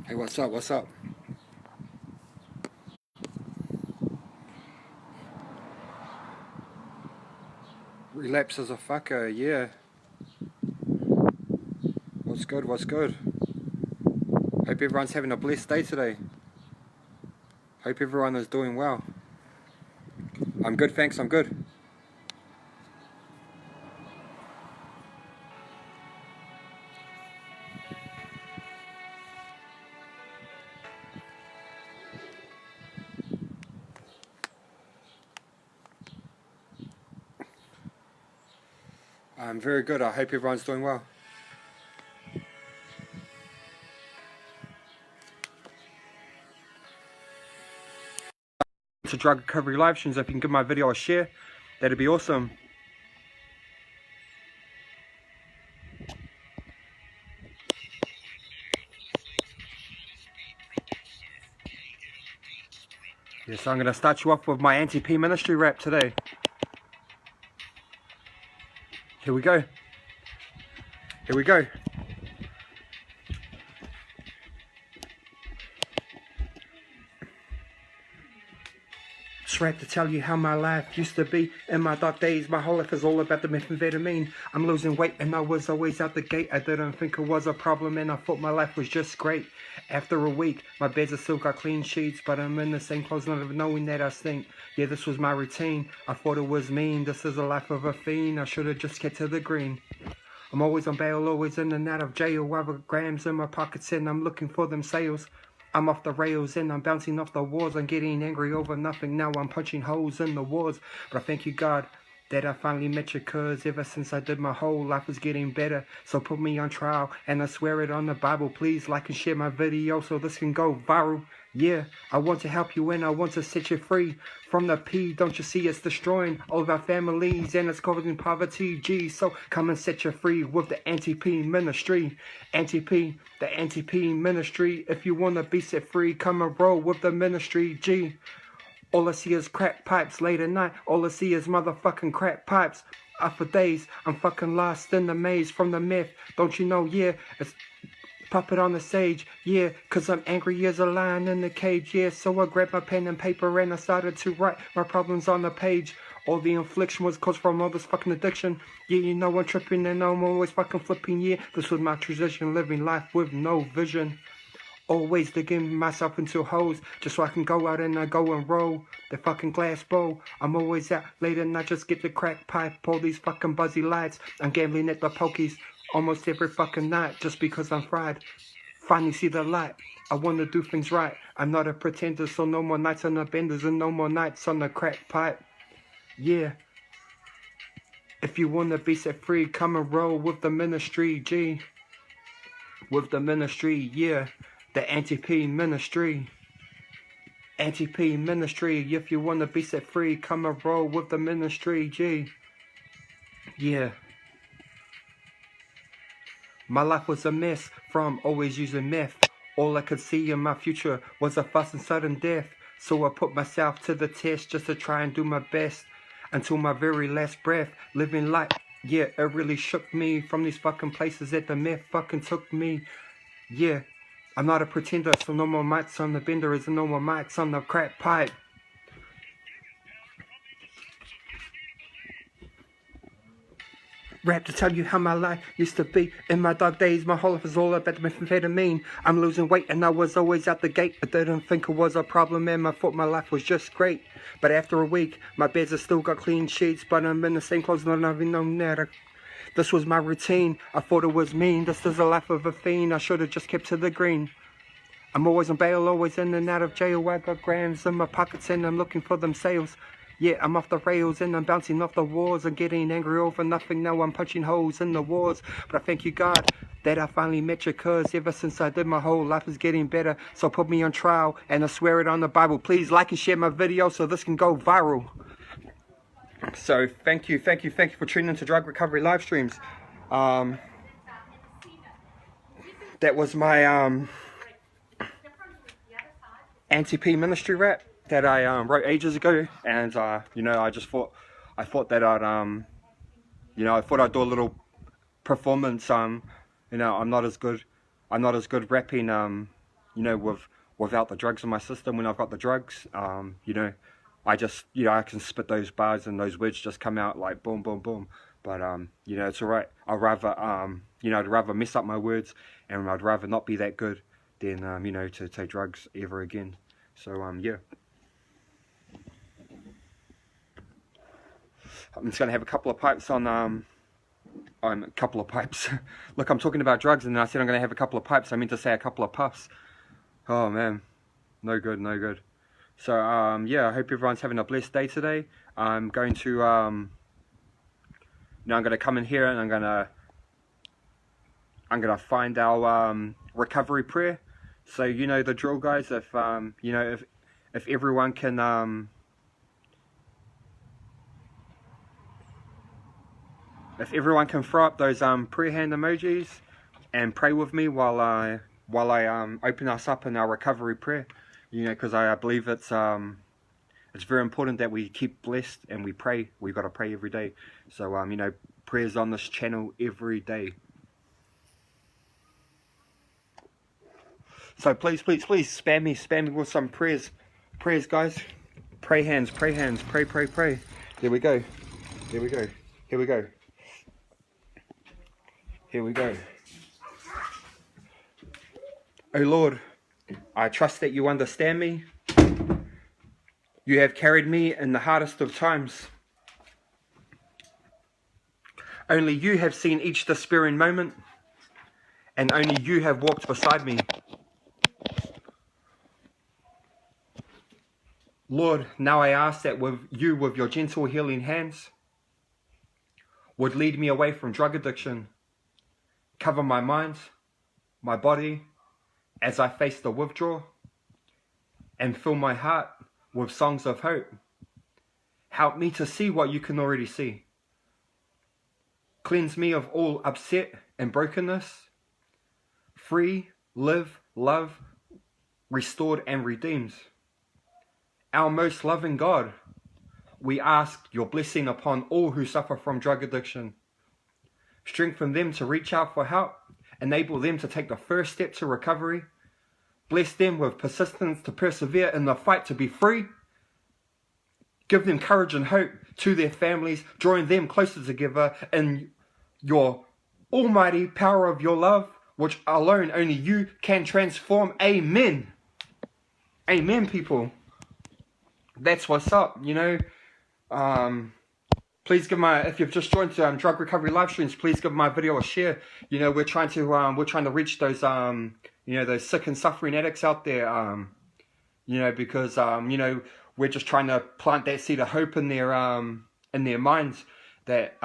Hey, what's up? What's up? Relapse as a fucker, yeah. What's good? What's good? Hope everyone's having a blessed day today. Hope everyone is doing well. I'm good, thanks, I'm good. I'm very good. I hope everyone's doing well. To drug recovery live streams, if you can give my video a share, that'd be awesome. Yeah, so I'm gonna start you off with my anti-P ministry rap today. Here we go. Here we go. Just rap to tell you how my life used to be. In my dark days, my whole life is all about the methamphetamine. I'm losing weight and I was always out the gate. I didn't think it was a problem and I thought my life was just great. After a week, my beds have still got clean sheets, but I'm in the same clothes, not even knowing that I stink. Yeah, this was my routine. I thought it was mean. This is the life of a fiend. I should have just kept to the green. I'm always on bail, always in and out of jail. I've got grams in my pockets and I'm looking for them sales. I'm off the rails and I'm bouncing off the walls. I'm getting angry over nothing. Now I'm punching holes in the walls. But I thank you, God, that I finally met you, cause ever since I did, my whole life was getting better. So put me on trial and I swear it on the Bible. Please like and share my video so this can go viral. Yeah, I want to help you and I want to set you free from the P. Don't you see it's destroying all of our families and it's causing poverty. G, so come and set you free with the anti-P ministry. Anti-P, the anti-P ministry. If you want to be set free, come and roll with the ministry. G. All I see is crack pipes late at night. All I see is motherfucking crack pipes. For days, I'm fucking lost in the maze from the myth. Don't you know, yeah, it's puppet on the stage, yeah, cause I'm angry as a lion in the cage, yeah. So I grabbed my pen and paper and I started to write my problems on the page. All the infliction was caused from all this fucking addiction. Yeah, you know I'm tripping and I'm always fucking flipping, yeah. This was my transition, living life with no vision. Always digging myself into holes just so I can go out and I go and roll the fucking glass bowl. I'm always out late and I just get the crack pipe, all these fucking buzzy lights. I'm gambling at the pokies almost every fucking night just because I'm fried. Finally see the light. I want to do things right. I'm not a pretender, so no more nights on the benders and no more nights on the crack pipe. Yeah. If you want to be set free, come and roll with the ministry, G. With the ministry, yeah. The anti-P ministry. Anti-P ministry. If you want to be set free, come and roll with the ministry, G. Yeah. My life was a mess from always using meth. All I could see in my future was a fast and sudden death. So I put myself to the test just to try and do my best until my very last breath. Living life, yeah, it really shook me from these fucking places that the meth fucking took me. Yeah, I'm not a pretender, so no more mics on the bender is no more mics on the crack pipe. Rap to tell you how my life used to be. In my dark days, my whole life was all about the methamphetamine. I'm losing weight and I was always out the gate. I didn't think it was a problem and I thought my life was just great. But after a week, my beds have still got clean sheets, but I'm in the same clothes, not even known that. This was my routine. I thought it was mean. This is the life of a fiend. I should have just kept to the green. I'm always on bail, always in and out of jail. I got grams in my pockets and I'm looking for them sales. Yeah, I'm off the rails and I'm bouncing off the walls. I'm getting angry over nothing. Now I'm punching holes in the walls. But I thank you, God, that I finally met you, cause ever since I did, my whole life is getting better. So put me on trial and I swear it on the Bible. Please like and share my video so this can go viral. So thank you for tuning into Drug Recovery live streams. That was my anti-P ministry rap that I wrote ages ago, and you know, I thought that I'd you know, I thought I'd do a little performance. You know, I'm not as good rapping you you know, without the drugs in my system. When I've got the drugs, you know, I just, you know, I can spit those bars and those words just come out like boom, boom, boom. But, you know, it's alright. I'd rather, you know, I'd rather mess up my words, and I'd rather not be that good than, you know, to take drugs ever again. So, yeah. I'm just going to have a couple of pipes on a couple of pipes. Look, I'm talking about drugs, and then I said I'm going to have a couple of pipes. I meant to say a couple of puffs. Oh, man. No good, no good. So, yeah, I hope everyone's having a blessed day today. I'm going to, now I'm going to come in here, and I'm going to find our recovery prayer. So, you know the drill, guys. If, you know, if everyone can, if everyone can throw up those prayer hand emojis and pray with me while I open us up in our recovery prayer, you know, because I believe it's very important that we keep blessed and we pray. We've got to pray every day. So you know, prayers on this channel every day. So please spam me with some prayers, guys. Pray hands, pray. There we go. Here we go. Oh Lord, I trust that you understand me. You have carried me in the hardest of times. Only you have seen each despairing moment, and only you have walked beside me. Lord, now I ask that with your gentle healing hands, would lead me away from drug addiction, cover my mind, my body, as I face the withdrawal, and fill my heart with songs of hope. Help me to see what you can already see. Cleanse me of all upset and brokenness. Free, live, love, restored and redeemed. Our most loving God, we ask your blessing upon all who suffer from drug addiction. Strengthen them to reach out for help. Enable them to take the first step to recovery. Bless them with persistence to persevere in the fight to be free. Give them courage and hope to their families, drawing them closer together in your almighty power of your love, which alone only you can transform. Amen. Amen, people. That's what's up, you know. Please give if you've just joined drug recovery live streams, please give my video a share. You know, we're trying to reach those you know, those sick and suffering addicts out there. You know, because you know, we're just trying to plant that seed of hope in their minds that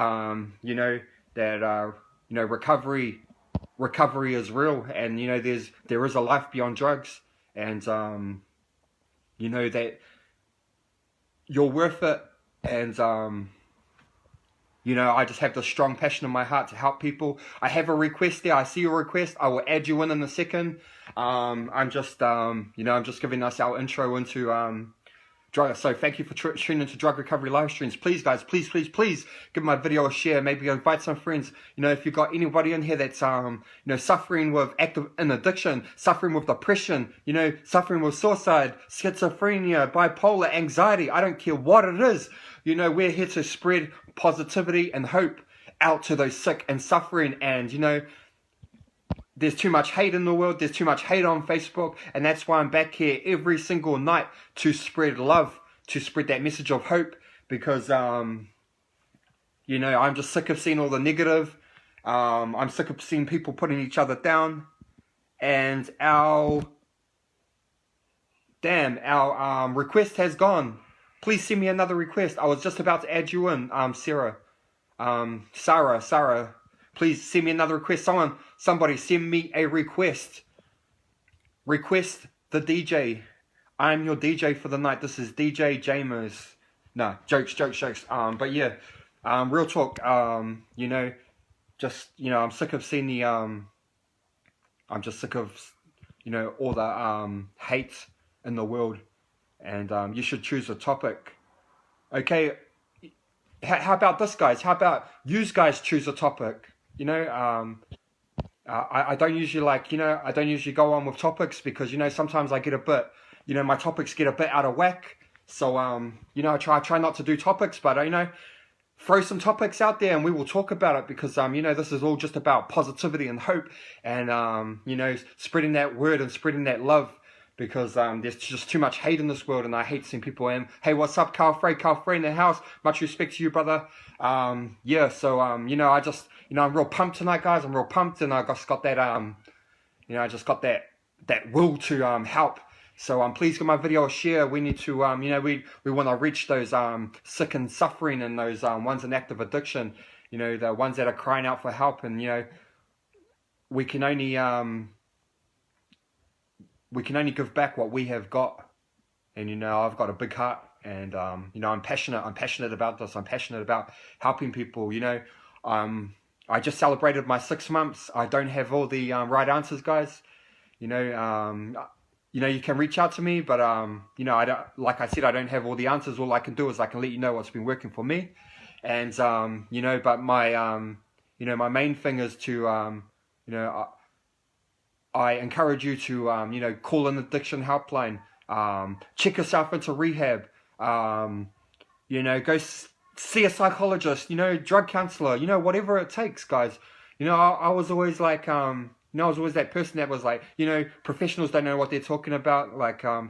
you know, that you know, recovery is real, and you know, there is a life beyond drugs, and you know, that you're worth it. And you know, I just have this strong passion in my heart to help people. I have a request there. I see your request. I will add you in a second. I'm just you know, I'm just giving us our intro into drug. So thank you for tuning into Drug Recovery live streams. Please, guys, please give my video a share. Maybe invite some friends. You know, if you've got anybody in here that's you know, suffering with addiction, suffering with depression, you know, suffering with suicide, schizophrenia, bipolar, anxiety, I don't care what it is. You know, we're here to spread positivity and hope out to those sick and suffering. And you know, there's too much hate in the world. There's too much hate on Facebook. And that's why I'm back here every single night to spread love, to spread that message of hope. Because, you know, I'm just sick of seeing all the negative. I'm sick of seeing people putting each other down. And our request has gone. Please send me another request. I was just about to add you in, Sarah. Sarah. Please send me another request. Somebody send me a request. Request the DJ. I'm your DJ for the night. This is DJ Jamers. No, jokes. But yeah, real talk. You know, just, you know, I'm sick of seeing the, I'm just sick of, you know, all the hate in the world. And you should choose a topic. Okay, how about this, guys? How about you guys choose a topic? You know, I don't usually I don't usually go on with topics because, sometimes I get a bit, my topics get a bit out of whack. So, I try not to do topics, but, throw some topics out there and we will talk about it because, this is all just about positivity and hope and, spreading that word and spreading that love because there's just too much hate in this world and I hate seeing people in. Hey, what's up, Carl Frey in the house? Much respect to you, brother. I'm real pumped tonight, guys. I'm real pumped and I just got that, I just got that will to help. So please give my video a share. We need to, we want to reach those sick and suffering and those ones in active addiction, the ones that are crying out for help. And, we can only give back what we have got. And, I've got a big heart and, I'm passionate about this. I'm passionate about helping people, I just celebrated my 6 months. I don't have all the right answers, guys. You can reach out to me, but I don't, like I said, I don't have all the answers. All I can do is I can let you know what's been working for me, and but my my main thing is to I encourage you to call an addiction helpline, check yourself into rehab, go see a psychologist, drug counselor, whatever it takes, guys. I was always like I was always that person that was like, professionals don't know what they're talking about. Like, I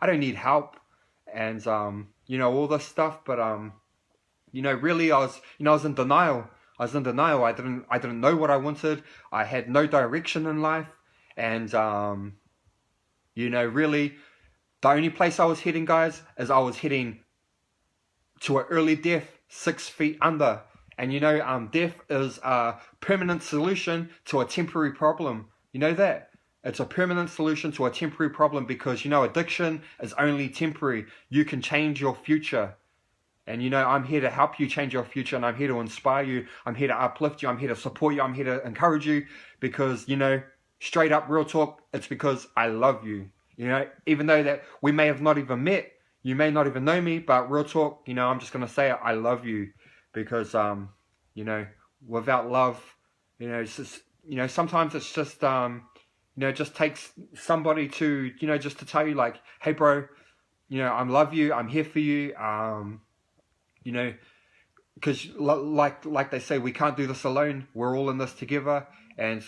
don't need help and, all this stuff. But, really I was in denial. I didn't know what I wanted. I had no direction in life. And, really the only place I was heading, guys, is I was heading to an early death, 6 feet under. And death is a permanent solution to a temporary problem. You know that? It's a permanent solution to a temporary problem because, addiction is only temporary. You can change your future. And, I'm here to help you change your future and I'm here to inspire you. I'm here to uplift you. I'm here to support you. I'm here to encourage you because, straight up real talk, it's because I love you. Even though that we may have not even met, you may not even know me, but real talk, I'm just going to say it, I love you. Because, without love, it's just, sometimes it's just, it just takes somebody to, just to tell you like, hey, bro, I love you. I'm here for you. Because like they say, we can't do this alone. We're all in this together. And,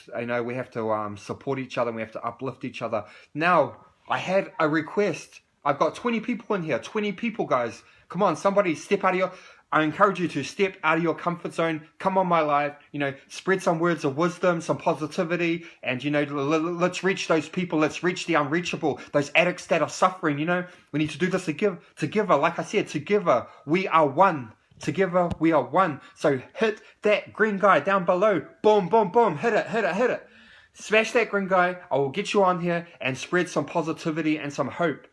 we have to support each other and we have to uplift each other. Now, I had a request. I've got 20 people in here. 20 people, guys. Come on, somebody step out of your... I encourage you to step out of your comfort zone, come on my live, spread some words of wisdom, some positivity, and, let's reach those people, let's reach the unreachable, those addicts that are suffering, we need to do this together, like I said, together, we are one, together, we are one, so hit that green guy down below, boom, boom, boom, hit it, smash that green guy, I will get you on here and spread some positivity and some hope,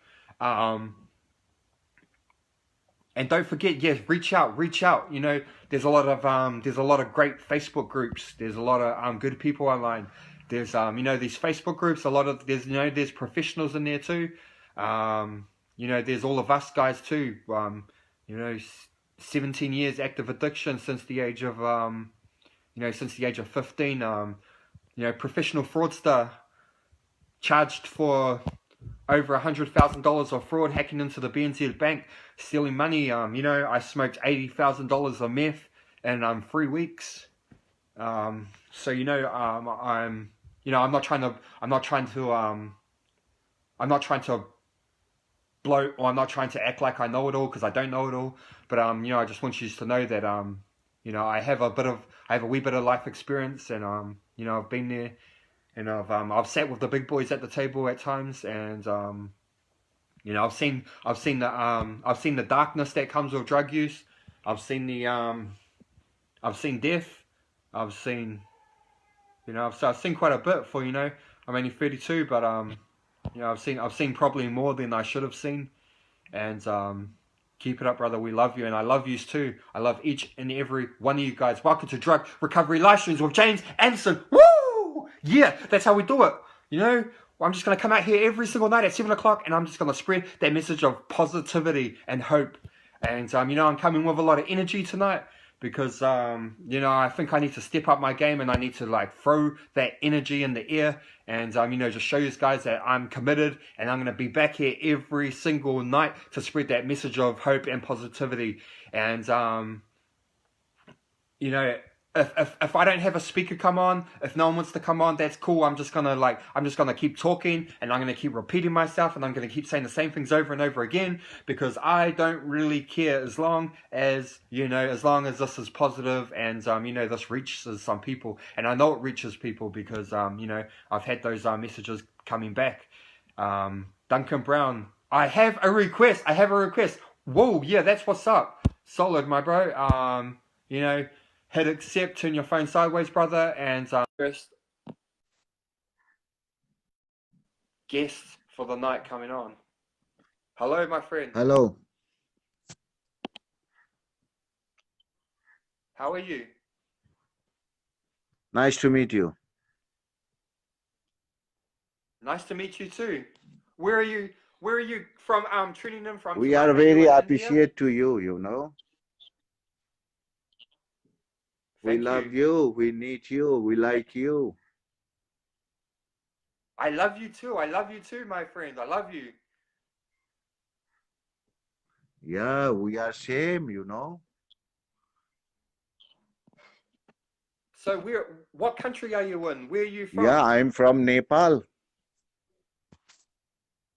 and don't forget, yes, reach out. There's a lot of great Facebook groups. There's a lot of good people online. There's these Facebook groups. There's professionals in there too. There's all of us guys too. 17 years active addiction since the age of 15. Professional fraudster, charged for over $100,000 of fraud, hacking into the BNZ bank, stealing money. I smoked $80,000 of meth in 3 weeks. I'm not trying to blow, or I'm not trying to act like I know it all, because I don't know it all. But I just want you to know that I have a wee bit of life experience, and I've been there. And I've sat with the big boys at the table at times, and I've seen the darkness that comes with drug use. I've seen death. I've seen quite a bit for I'm only 32, but I've seen probably more than I should have seen. And keep it up, brother. We love you, and I love you too. I love each and every one of you guys. Welcome to Drug Recovery Live Streams with James Anderson. Woo! Yeah, that's how we do it. I'm just going to come out here every single night at 7 o'clock, and I'm just going to spread that message of positivity and hope. And, I'm coming with a lot of energy tonight because I think I need to step up my game and I need to like throw that energy in the air and just show you guys that I'm committed and I'm gonna be back here every single night to spread that message of hope and positivity. And you know, if I don't have a speaker come on, if no one wants to come on, that's cool. I'm just gonna keep talking and I'm gonna keep repeating myself and I'm gonna keep saying the same things over and over again because I don't really care as long as this is positive and this reaches some people and I know it reaches people because I've had those messages coming back. Duncan Brown, I have a request. Whoa, yeah, that's what's up. Solid, my bro. Hit accept, turn your phone sideways, brother, and first guest for the night coming on. Hello, my friend. Hello. How are you? Nice to meet you. Nice to meet you too. Where are you? Where are you from? Tuning in from We tonight. are Are you very in India? appreciate to you, you know. We Thank love you. you. We need you. We like you. I love you too. I love you too, my friend. I love you. Yeah, we are same, you know. So, what country are you in? Where are you Yeah, from? I'm from Nepal.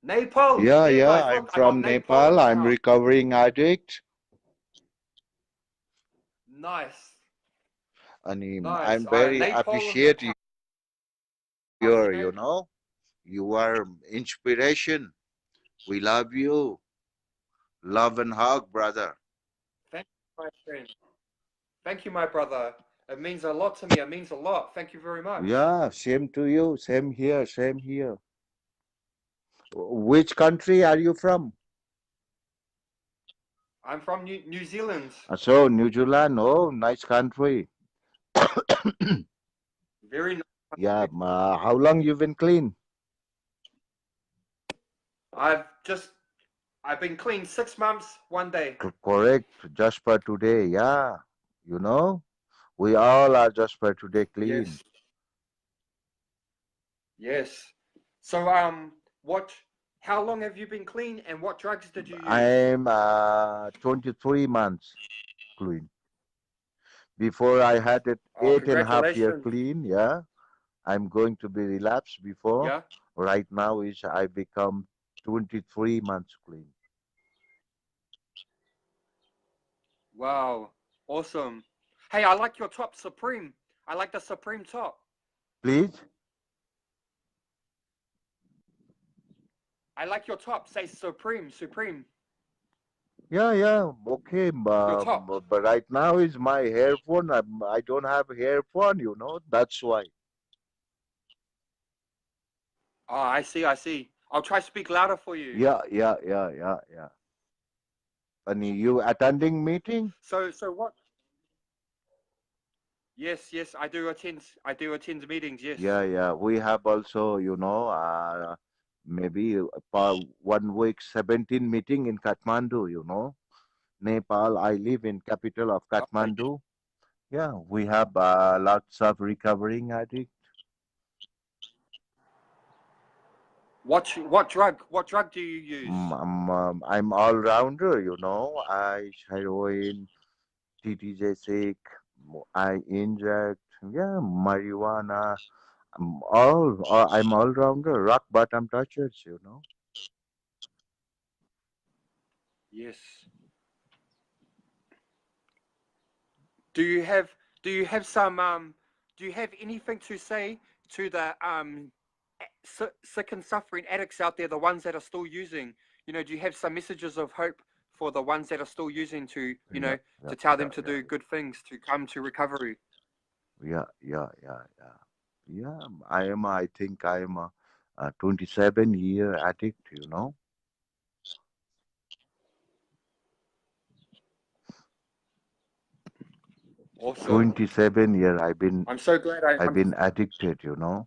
Nepal. Yeah, Yeah, yeah, guys. I'm Look, I got from Nepal in Nepal. the I'm house. recovering addict. Nice, And nice. I'm very Nepal in the appreciate house. your, you know. You are inspiration. We love you. Love and hug, brother. Thank you, my friend. Thank you, my brother. It means a lot to me. It means a lot. Thank you very much. Yeah, same to you. Same here. Same here. Which country are you from? I'm from New Zealand. So, New Zealand, oh, nice country. Very nice Yeah, country. how long you been clean? I've just I've been clean 6 months, one day. Correct, just for today. Yeah, you know, we all are just for today clean. Yes, yes. So what? How long have you been clean, and what drugs did you use? I'm 23 months clean. Before I had it Oh, 8.5 year congratulations. clean. Yeah, I'm going to be relapsed before. Yeah. Right now is I become 23 months clean. Wow. Awesome. Hey, I like your top, Supreme. I like the Supreme top. Please? I like your top. Say Supreme, Supreme. Yeah, yeah, okay. Your top. But right now is my earphone. I don't have earphone, you know. That's why. Oh, I see, I see. I'll try to speak louder for you. Yeah, yeah, yeah, yeah, yeah. And you attending meeting? So what? Yes, yes, I do attend. I do attend meetings. Yes. Yeah, yeah. We have also, maybe for 1 week, 17 meeting in Kathmandu, you know. Nepal. I live in capital of Oh, Kathmandu. Yeah, we have lots of recovering addict. what drug? What drug do you use? I'm all rounder, you know. I heroin, TTJ6, I inject, yeah, marijuana. I'm all rounder, rock bottom touchers, you know. Yes. Do you have do you have some do you have anything to say to the sick and suffering addicts out there, the ones that are still using? Do you have some messages of hope for the ones that are still using to, Yeah, yeah, to tell yeah, them to yeah, do good things to come to recovery? yeah, yeah, yeah, yeah. Yeah, I think I am a 27-year addict, you know. Awesome. 27 year I'm so glad I've I'm been addicted, you know.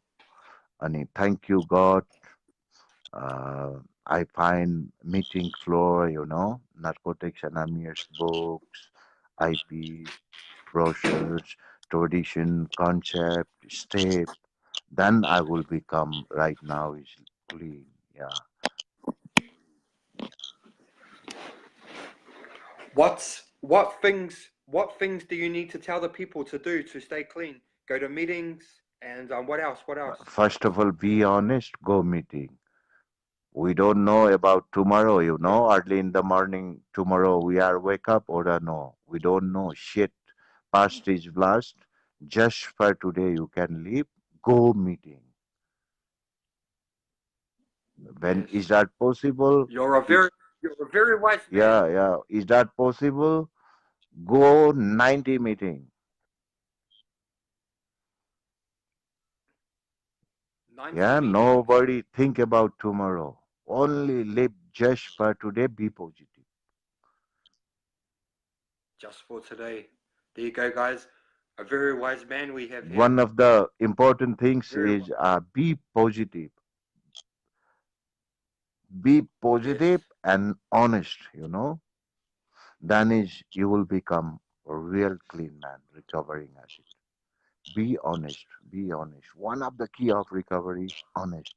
And thank you, God. I find meeting floor, you know, Narcotics Anonymous books. IPs, brochures, tradition, concept, step. Then I will become right now is clean. Yeah. What things do you need to tell the people to do to stay clean? Go to meetings and what else? What else? First of all, be honest, go meeting. We don't know about tomorrow, Yep. early in the morning, tomorrow we are wake up or no. We don't know. Shit. Past is last. Just for today you can leave. Go meeting. When Yes. is that possible? You're a I- very you're a very wise man. Yeah, yeah. Is that possible? Go 90 meeting. 90 Yeah, meetings nobody think about tomorrow. Only live just for today. Be positive. just for today. There you go, guys. A very wise man we have here. One of the important things Very is wise. be positive. Be Yes. positive and honest, then is you will become a real clean man recovering acid. Be honest, be honest. One of the key of recovery, honest,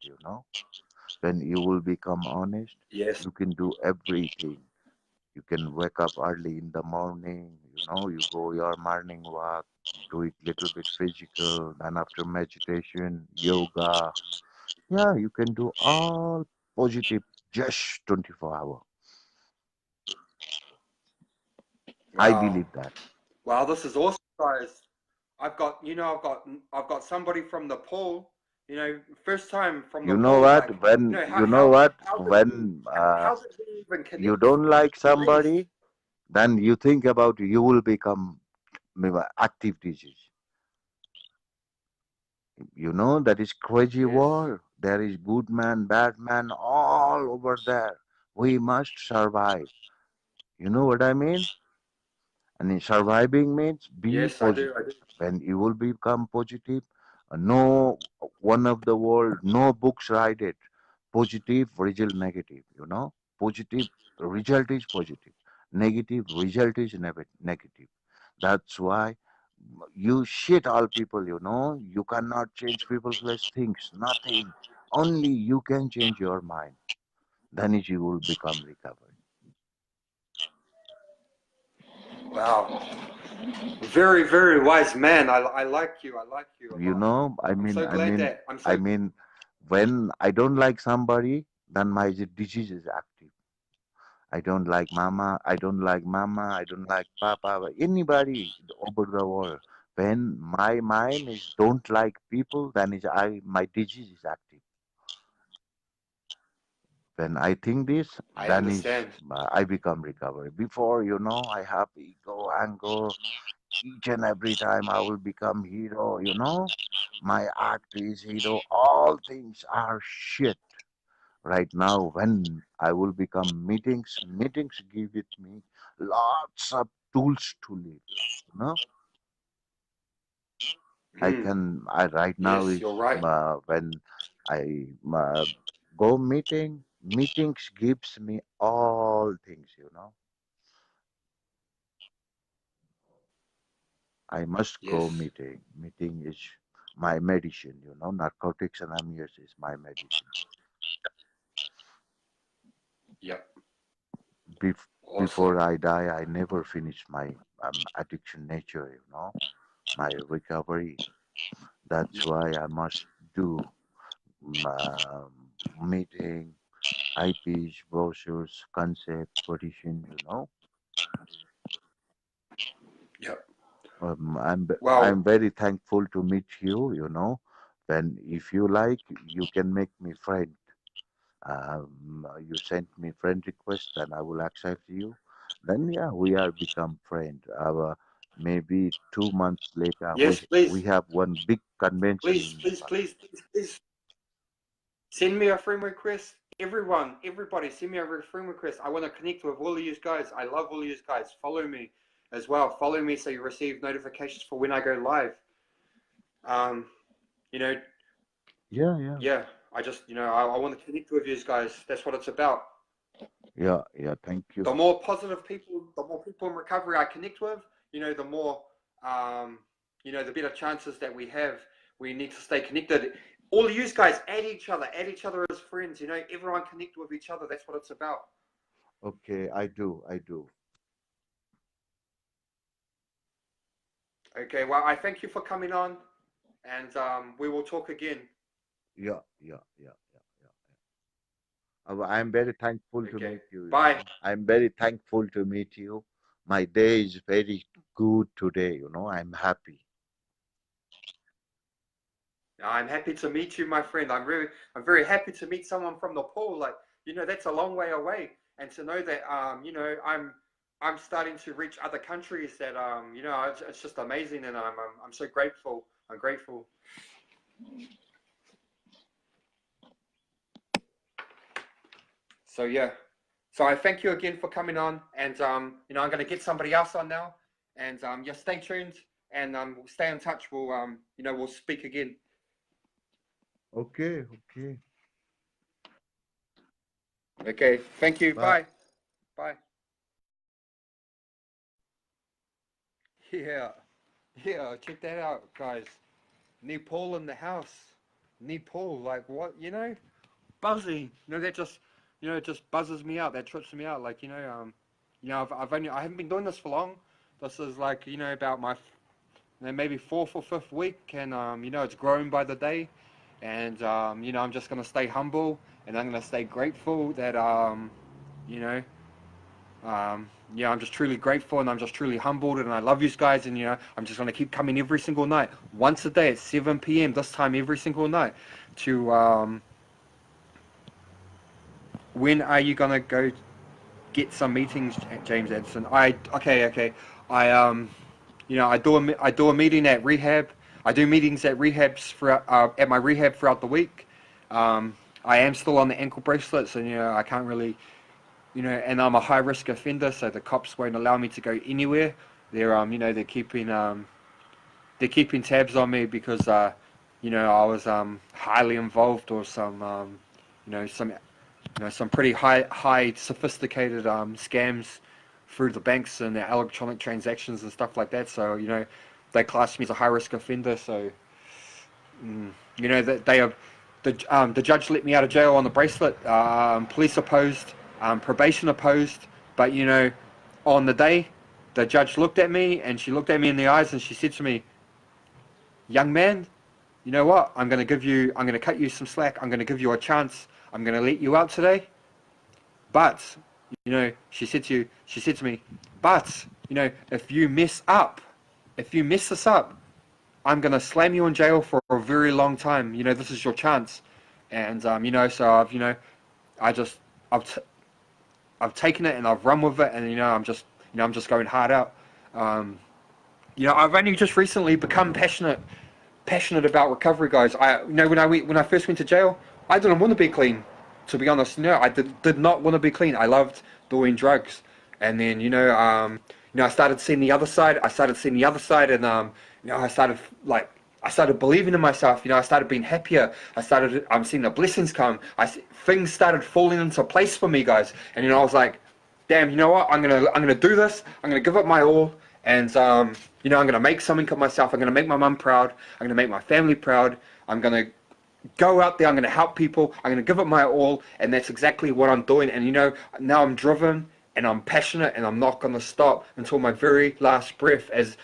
when you will become honest, Yes. you can do everything. You can wake up early in the morning, you go your morning walk, do it little bit physical, then after meditation, yoga. Yeah, you can do all positive just 24 hours. I Wow. believe that. Wow, this is awesome, guys. I've got somebody from Nepal. First time from You know Nepal. what? Like, When how you know what? how did we When how did we even you connect? don't like At least, somebody, then you think about you will become maybe active disease. That is crazy yes, world. There is good man, bad man, all over there. We must survive. You know what I mean? And in surviving means be yes, I do, I positive. do. When you will become positive, no one of the world, no books write it. Positive result negative, Positive result is positive. Negative result is negative. That's why you shit all people, You cannot change people plus things. Nothing. Only you can change your mind. Then it you will become recovered. Wow, very, very wise man. I like you. I like you a You lot. know, I I'm mean, so I glad mean, that I'm I so. mean, when I don't like somebody, then my disease is active. I don't like mama, I don't like mama, I don't like papa, anybody over the world. When my mind is don't like people, then is my disease is active. When I think this, I then is understand. I become recovery. Before, I have ego, anger, each and every time I will become hero. My act is hero. All things are shit. Right now, when I will become meetings give it me lots of tools to live. You know, Mm, I right now yes, is you're right. when I go meetings gives me all things. I must Yes. go meeting. Meeting is my medicine. Narcotics Anonymous is my medicine. Yep. Before Awesome. I die, I never finish my addiction nature. My recovery. That's why I must do meeting, IPs, brochures, concept, petition. Yep. I'm Well, very thankful to meet you. Then if you like, you can make me friend. You send me friend request, then I will accept you. Then yeah, we are become friend. Maybe 2 months later, we yes, we please, have one big convention please, in please, Nepal. please, please, please. Send me a friend request. Everybody, send me a friend request. I want to connect with all of you guys. I love all of you guys. Follow me as well. Follow me so you receive notifications for when I go live. Um, you know, Yeah, yeah. yeah. I just, I want to connect with you guys. That's what it's about. Yeah, yeah. Thank you. The more positive people, the more people in recovery I connect with, the more, the better chances that we have. We need to stay connected. All of you guys, add each other as friends. Everyone connect with each other. That's what it's about. Okay, I do. I do. Okay. Well, I thank you for coming on, and we will talk again. Yeah, yeah, yeah, yeah, yeah. I'm very thankful to Okay. meet you, you Bye. know. I'm very thankful to meet you. My day is very good today, you know. I'm happy. I'm happy to meet you, my friend. I'm very happy to meet someone from Nepal. Like, that's a long way away, and to know that, I'm starting to reach other countries that, it's just amazing, and I'm so grateful. I'm grateful. So yeah, so I thank you again for coming on, and I'm gonna get somebody else on now, and just stay tuned, and stay in touch. We'll speak again. Okay, okay. Okay, thank you. Bye. Bye. Bye. Yeah. Yeah, check that out, guys. Nepal in the house. Nepal, like what, Buzzing. That just, it just buzzes me out. That trips me out. Like, I haven't been doing this for long. This is like, about my, maybe fourth or fifth week, and it's growing by the day. And I'm just gonna stay humble, and I'm gonna stay grateful that, you know, yeah, I'm just truly grateful, and I'm just truly humbled, and I love you guys, and I'm just gonna keep coming every single night, once a day at 7 p.m. this time every single night. To when are you gonna go get some meetings, James Edson? Okay. I I do a meeting at rehab. I do meetings at rehabs throughout at my rehab throughout the week. I am still on the ankle bracelets, and I can't really and I'm a high risk offender, so the cops won't allow me to go anywhere. They're keeping tabs on me because I was highly involved, or some pretty high sophisticated scams through the banks and their electronic transactions and stuff like that. So they class me as a high risk offender. So that they have the judge let me out of jail on the bracelet. Police opposed, probation opposed, but on the day, the judge looked at me, and she looked at me in the eyes, and she said to me, "Young man, you know what? I'm going to cut you some slack. I'm going to give you a chance. I'm going to let you out today. But, she said to me, but, if you mess this up, I'm going to slam you in jail for a very long time. This is your chance." And, so I just, I've, t- I've taken it, and I've run with it, and, I'm just going hard out. Um, I've only just recently become passionate about recovery, guys. When I first went to jail, I didn't want to be clean. To be honest, no, I did not want to be clean. I loved doing drugs, and then I started seeing the other side. And I started I started believing in myself. I started being happier. I'm seeing the blessings come. Things started falling into place for me, guys. And I was like, damn, you know what? I'm gonna do this. I'm gonna give it my all, and I'm gonna make something of myself. I'm gonna make my mum proud. I'm gonna make my family proud. I'm gonna go out there. I'm gonna help people. I'm gonna give it my all, and that's exactly what I'm doing. And now I'm driven, and I'm passionate, and I'm not gonna stop until my very last breath. As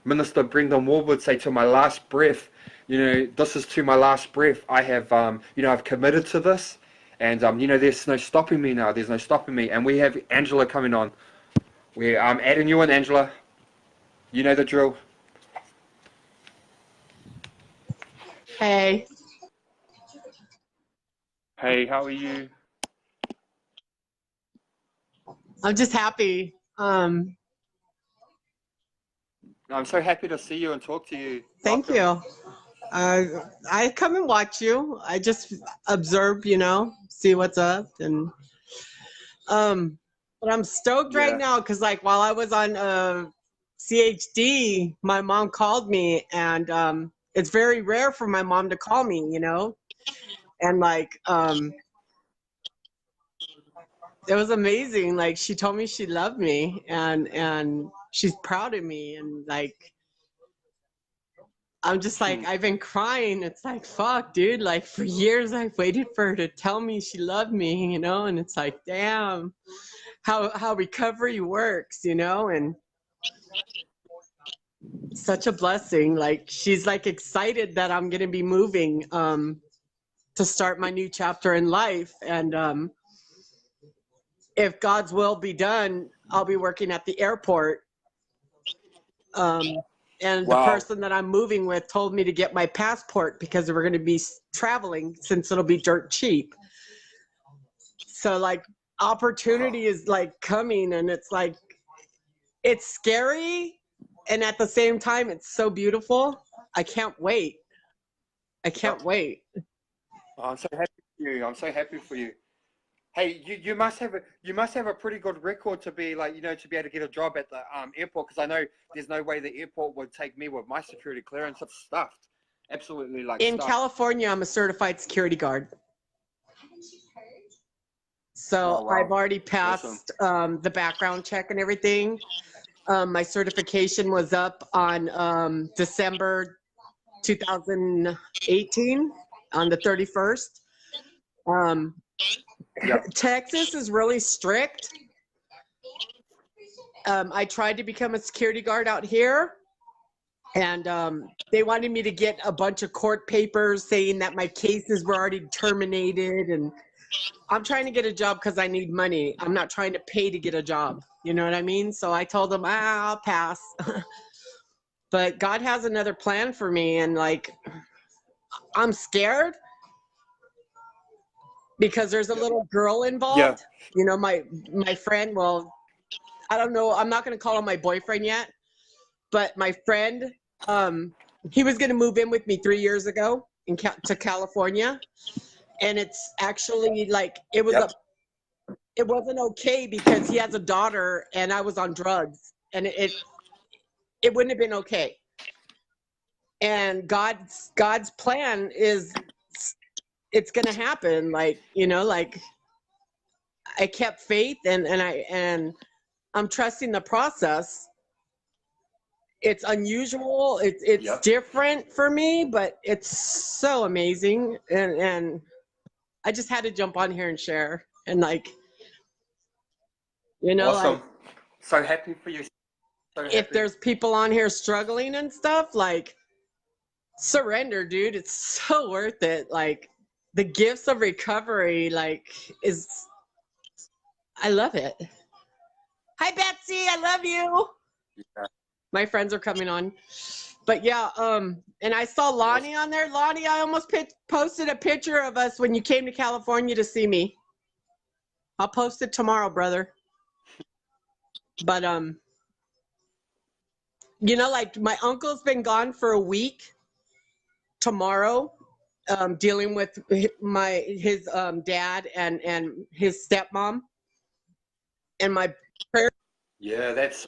Minister Brendan Ward would say, to my last breath. This is to my last breath. I have, I've committed to this, and there's no stopping me now. There's no stopping me. And we have Angela coming on. I'm adding you in, Angela. You know the drill. Hey, Hey, how are you? I'm just happy. I'm so happy to see you and talk to you. Thank Welcome. you. Uh, I come and watch you. I just observe, see what's up, and but I'm stoked right Yeah. now because like while I was on CHD, my mom called me, and it's very rare for my mom to call me, and like it was amazing. Like she told me she loved me and she's proud of me, and like I'm just like I've been crying. It's like fuck, dude. Like for years I've waited for her to tell me she loved me, you know, and it's like damn how recovery works, you know, and such a blessing. Like she's like excited that I'm gonna be moving to start my new chapter in life, and if God's will be done, I'll be working at the airport. And the Wow. person that I'm moving with told me to get my passport because we're going to be traveling since it'll be dirt cheap. So like opportunity is like coming, and it's like, it's scary. And at the same time, it's so beautiful. I can't wait. I can't wait. Oh, I'm so happy for you. I'm so happy for you. Hey, you must have a pretty good record to be like, you know, to be able to get a job at the airport, because I know there's no way the airport would take me with my security clearance. It's stuffed, absolutely like In stuffed. California, I'm a certified security guard. So Oh, wow. I've already passed the background check and everything. My certification was up on December 2018 on the 31st. Texas is really strict. I tried to become a security guard out here, and they wanted me to get a bunch of court papers saying that my cases were already terminated, and I'm trying to get a job because I need money. I'm not trying to pay to get a job. You know what I mean? So I told them, I'll pass. But God has another plan for me, and like, I'm scared because there's a little girl involved. Yeah. You know, my friend, well, I don't know, I'm not going to call him my boyfriend yet, but my friend, he was going to move in with me 3 years ago to California. And it's actually like, it wasn't okay because he has a daughter and I was on drugs, and it wouldn't have been okay. And God's plan is, it's going to happen. Like, you know, like I kept faith, and I'm trusting the process. It's unusual. It's different for me, but it's so amazing. And I just had to jump on here and share, and like, you know, Awesome. like, So happy for you. So happy. if there's people on here struggling and stuff, like, surrender, dude. It's so worth it. Like, the gifts of recovery, like, I love it. Hi, Betsy. I love you. Yeah. My friends are coming on. But yeah, and I saw Lonnie on there. Lonnie, I almost posted a picture of us when you came to California to see me. I'll post it tomorrow, brother. But you know, like, my uncle's been gone for a week tomorrow, dealing with his dad and his stepmom. And my prayer, Yeah, that's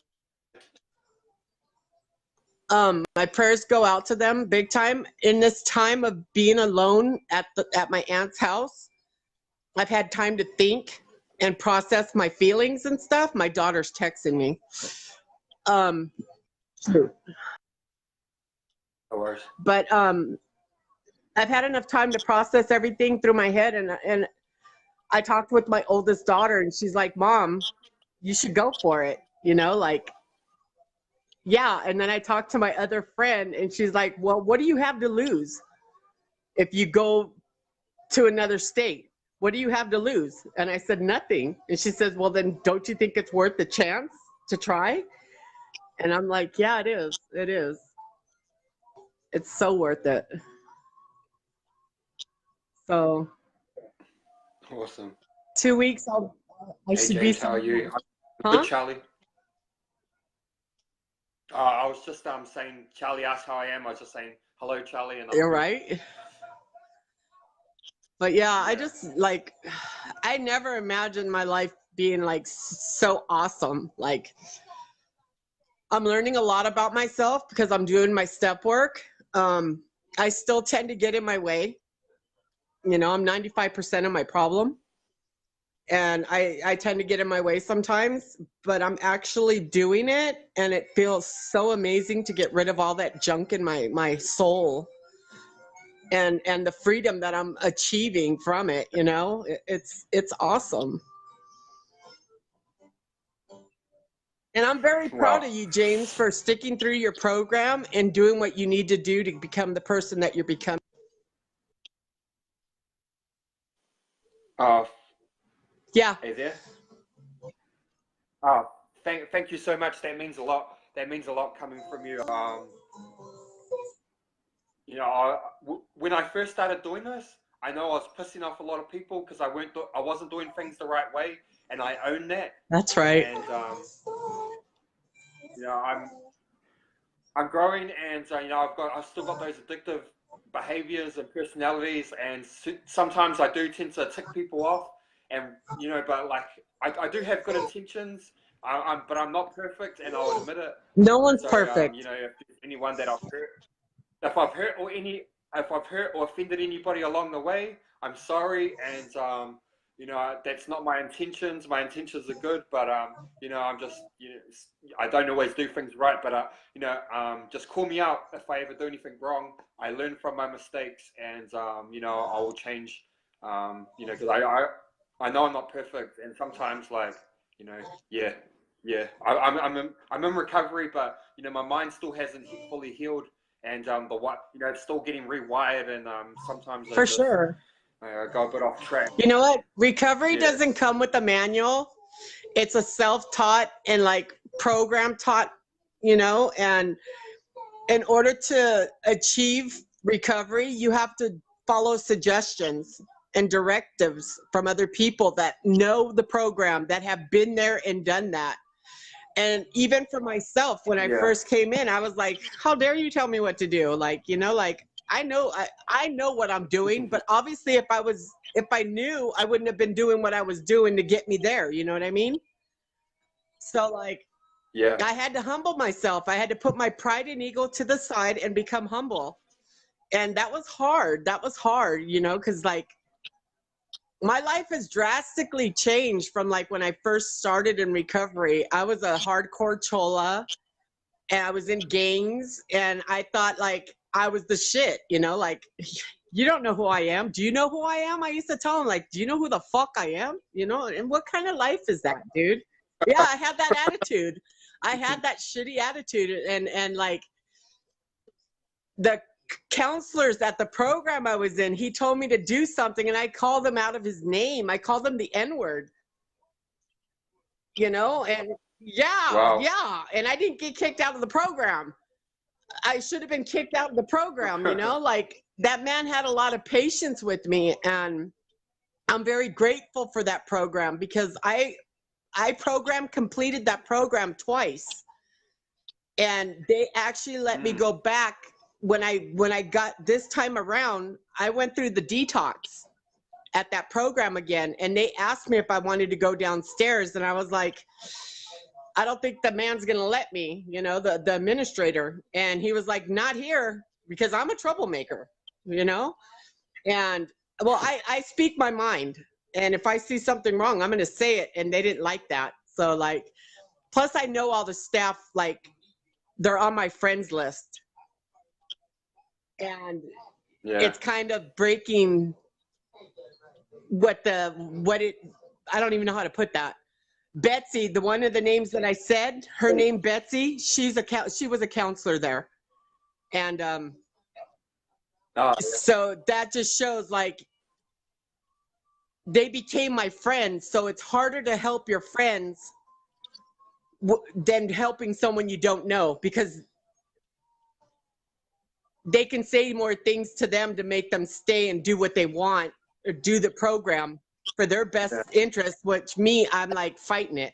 my prayers go out to them big time. In this time of being alone at my aunt's house, I've had time to think and process my feelings and stuff. My daughter's texting me. But I've had enough time to process everything through my head, and I talked with my oldest daughter, and she's like, Mom, you should go for it. You know, like, yeah. And then I talked to my other friend, and she's like, well, what do you have to lose if you go to another state? What do you have to lose? And I said, nothing. And she says, well, then don't you think it's worth the chance to try? And I'm like, yeah, it is. It is. It's so worth it. So awesome. 2 weeks, I should be. James, how are you? Huh? Good, Charlie. I was just saying, Charlie asked how I am. I was just saying, hello, Charlie. And You're right. But yeah, I just, like, I never imagined my life being like so awesome. Like, I'm learning a lot about myself because I'm doing my step work. I still tend to get in my way. You know, I'm 95% of my problem. and I tend to get in my way sometimes, but I'm actually doing it, and it feels so amazing to get rid of all that junk in my soul, and the freedom that I'm achieving from it. You know, it's awesome. And I'm very proud Wow. of you, James, for sticking through your program and doing what you need to do to become the person that you're becoming. Uh, Yeah. Hey there. Oh, thank you so much. That means a lot. That means a lot coming from you. You know, when I first started doing this, I know I was pissing off a lot of people because I wasn't doing things the right way, and I own that. That's right. And you know, I'm growing, and you know, I've still got those addictive behaviors and personalities, and sometimes I do tend to tick people off, and you know, but like I do have good intentions. But I'm not perfect, and I'll admit it. No one's So perfect. you know, if there's anyone that I've hurt, if I've hurt or offended anybody along the way, I'm sorry, and you know, that's not my intentions. My intentions are good, but you know, I'm just, you know, I don't always do things right, but you know, just call me out if I ever do anything wrong. I learn from my mistakes, and you know, I will change. You know, because I know I'm not perfect, and sometimes, like, you know, yeah. Yeah, I'm in recovery, but you know, my mind still hasn't fully healed, and you know, it's still getting rewired, and sometimes I For just sure. go a bit off track. You know what? Recovery Yeah, doesn't come with a manual. It's a self-taught and like program taught, you know, and in order to achieve recovery, you have to follow suggestions and directives from other people that know the program, that have been there and done that. And even for myself, when I yeah, first came in, I was like, how dare you tell me what to do? Like, you know, like I know what I'm doing, but obviously if I knew, I wouldn't have been doing what I was doing to get me there. You know what I mean? So like, yeah, I had to humble myself. I had to put my pride and ego to the side and become humble. And that was hard. That was hard, you know, because like my life has drastically changed from like when I first started in recovery. I was a hardcore chola, and I was in gangs, and I thought like I was the shit, you know, like you don't know who I am. Do you know who I am? I used to tell them like, do you know who the fuck I am? You know, and what kind of life is that, dude? Yeah, I had that attitude. I had that shitty attitude, and like the counselors at the program I was in, he told me to do something, and I called him out of his name. I called him the N-word, you know, and yeah, wow, yeah. And I didn't get kicked out of the program. I should have been kicked out of the program, you know, like that man had a lot of patience with me, and I'm very grateful for that program because I completed that program twice, and they actually let me go back when I got this time around. I went through the detox at that program again, and they asked me if I wanted to go downstairs, and I was like, I don't think the man's gonna let me, you know, the administrator. And he was like, not here, because I'm a troublemaker, you know. And well, I speak my mind, and if I see something wrong, I'm gonna say it, and they didn't like that. So like, plus I know all the staff, like they're on my friends list, and yeah. it's kind of breaking what it, I don't even know how to put that. Betsy, the one of the names that I said, her name Betsy, she was a counselor there. And Oh, yeah. so that just shows like they became my friends. So it's harder to help your friends than helping someone you don't know, because they can say more things to them to make them stay and do what they want, or do the program for their best interest, which me, I'm like fighting it.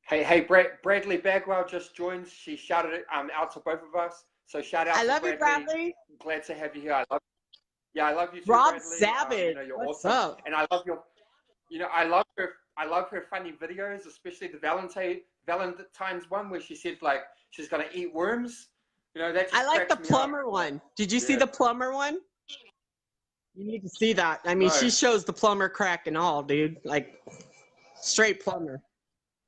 Hey, Bradley Bagwell just joined. She shouted it out to both of us. So shout out I to love you, Bradley. Glad to have you here. I love you too, Rob Bradley. Savage. You know, you're What's awesome, up? and I love your. You know, I love her funny videos, especially the Valentine's one where she said like she's gonna eat worms. You know, that just I like the cracks me up. plumber one. Did you see the plumber one? You need to see that. I mean, No. she shows the plumber crack and all, dude. Like straight plumber.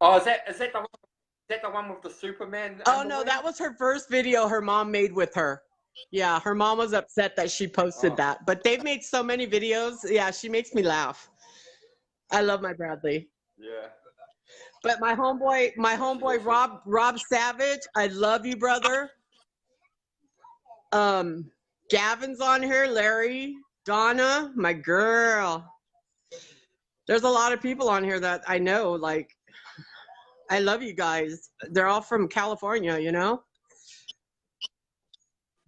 Oh, is that the one with the Superman? Oh no, underwear? that was her first video her mom made with her. Yeah, her mom was upset that she posted Oh. that. But they've made so many videos. Yeah, she makes me laugh. I love my Bradley. Yeah. But my homeboy awesome. Rob Savage, I love you, brother. Gavin's on here, Larry, Donna, my girl. There's a lot of people on here that I know. Like, I love you guys. They're all from California, you know?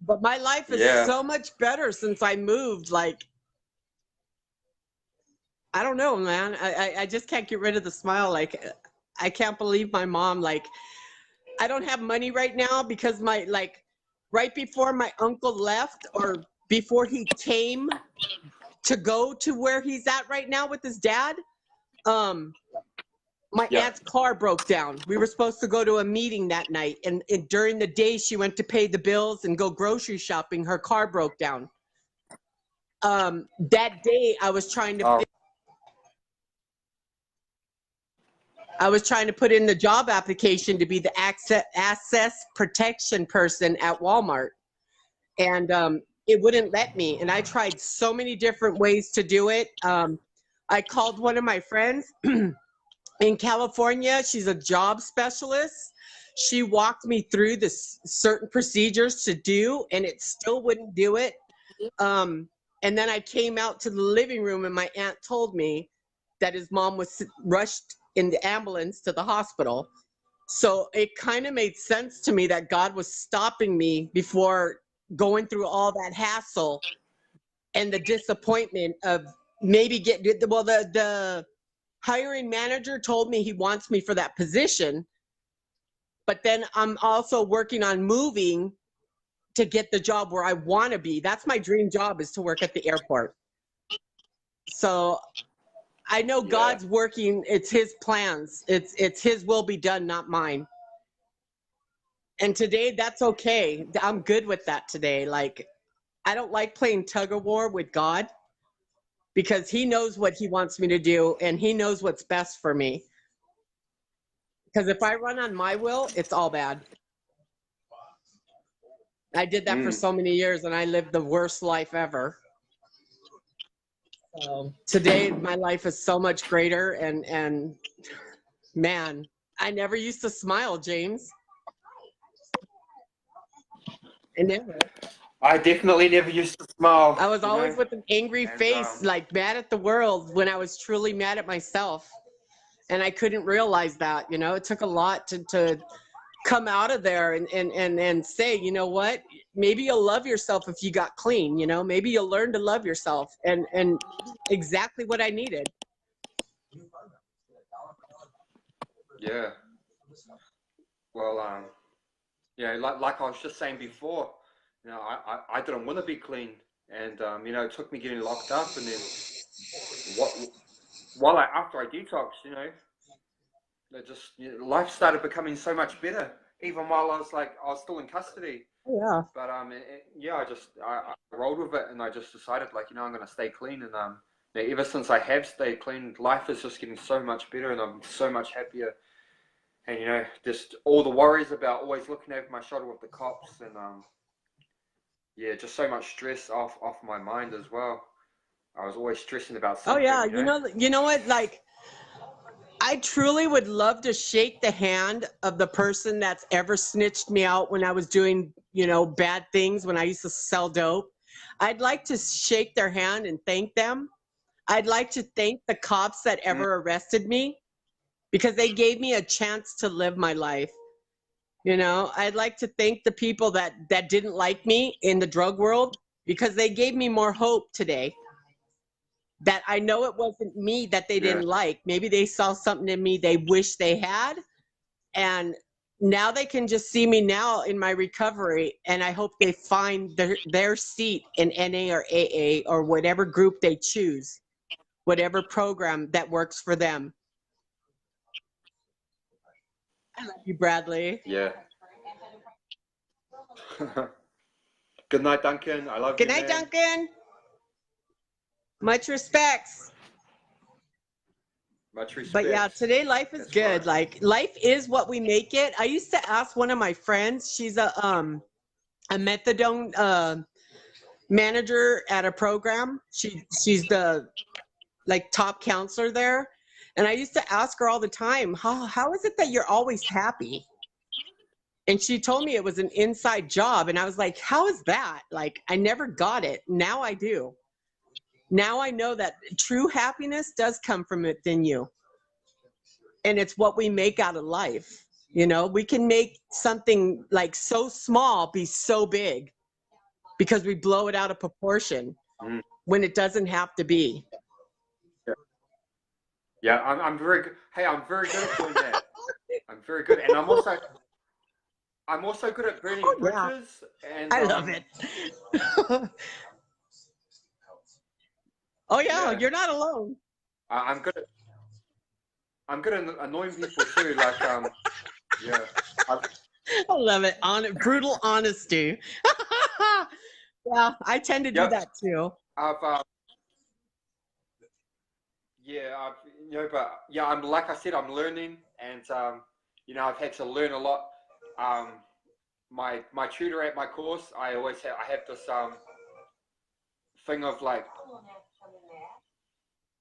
But my life is Yeah. so much better since I moved. Like, I don't know, man. I just can't get rid of the smile. Like, I can't believe my mom, like, I don't have money right now because my, like, right before my uncle left or before he came to go to where he's at right now with his dad, my Yeah. aunt's car broke down. We were supposed to go to a meeting that night, and during the day she went to pay the bills and go grocery shopping. Her car broke down. That day I was trying to Oh. put in the job application to be the access protection person at Walmart, and it wouldn't let me. And I tried so many different ways to do it. I called one of my friends in California. She's a job specialist. She walked me through the certain procedures to do, and it still wouldn't do it. And then I came out to the living room, and my aunt told me that his mom was rushed in the ambulance to the hospital. So it kind of made sense to me that God was stopping me before going through all that hassle and the disappointment of maybe the hiring manager told me he wants me for that position, but then I'm also working on moving to get the job where I want to be. That's my dream job, is to work at the airport. So I know God's working. It's his plans. It's his will be done, not mine. And today, that's okay. I'm good with that today. Like, I don't like playing tug of war with God, because he knows what he wants me to do, and he knows what's best for me. Because if I run on my will, it's all bad. I did that for so many years, and I lived the worst life ever. So today, my life is so much greater, and man, I never used to smile, James. I never. I definitely never used to smile. I was always know? with an angry And, face, like mad at the world, when I was truly mad at myself. And I couldn't realize that, you know. It took a lot to come out of there and say, you know what, maybe you'll love yourself if you got clean, you know. Maybe you'll learn to love yourself, and exactly what I needed. Yeah. Well, yeah, like I was just saying before, you know, I didn't want to be clean, and you know, it took me getting locked up, and then after I detoxed, you know, life started becoming so much better, even while I was still in custody. Yeah. But yeah, I rolled with it, and I just decided, like, you know, I'm gonna stay clean, and yeah, ever since I have stayed clean, life is just getting so much better, and I'm so much happier. And you know, just all the worries about always looking over my shoulder with the cops, and yeah, just so much stress off my mind as well. I was always stressing about Oh something. yeah, You know? you know what? Like, I truly would love to shake the hand of the person that's ever snitched me out when I was doing, you know, bad things, when I used to sell dope. I'd like to shake their hand and thank them. I'd like to thank the cops that ever arrested me, because they gave me a chance to live my life. You know, I'd like to thank the people that didn't like me in the drug world, because they gave me more hope today. That I know it wasn't me that they didn't like. Maybe they saw something in me they wish they had. And now they can just see me now in my recovery. And I hope they find their seat in NA or AA or whatever group they choose, whatever program that works for them. I love you, Bradley. Yeah. Good night, Duncan. I love Good you, night, man. Duncan. Much respects. Much respect. But yeah, today life is That's good. right. Like life is what we make it. I used to ask one of my friends, she's a methadone manager at a program. She's the like top counselor there. And I used to ask her all the time, how is it that you're always happy? And she told me it was an inside job. And I was like, how is that? Like, I never got it. Now I do. Now I know that true happiness does come from within you. And it's what we make out of life. You know, we can make something like so small be so big because we blow it out of proportion when it doesn't have to be. Yeah, I'm very good. Hey, I'm very good at doing that. I'm very good, and I'm also good at burning bridges. And I love it. Oh yeah, you're not alone. I'm good at annoying people too. Like yeah. I love it. Brutal honesty. Yeah, I tend to do that too. I'm like I said, I'm learning, and you know, I've had to learn a lot. My tutor at my course, I have this thing of like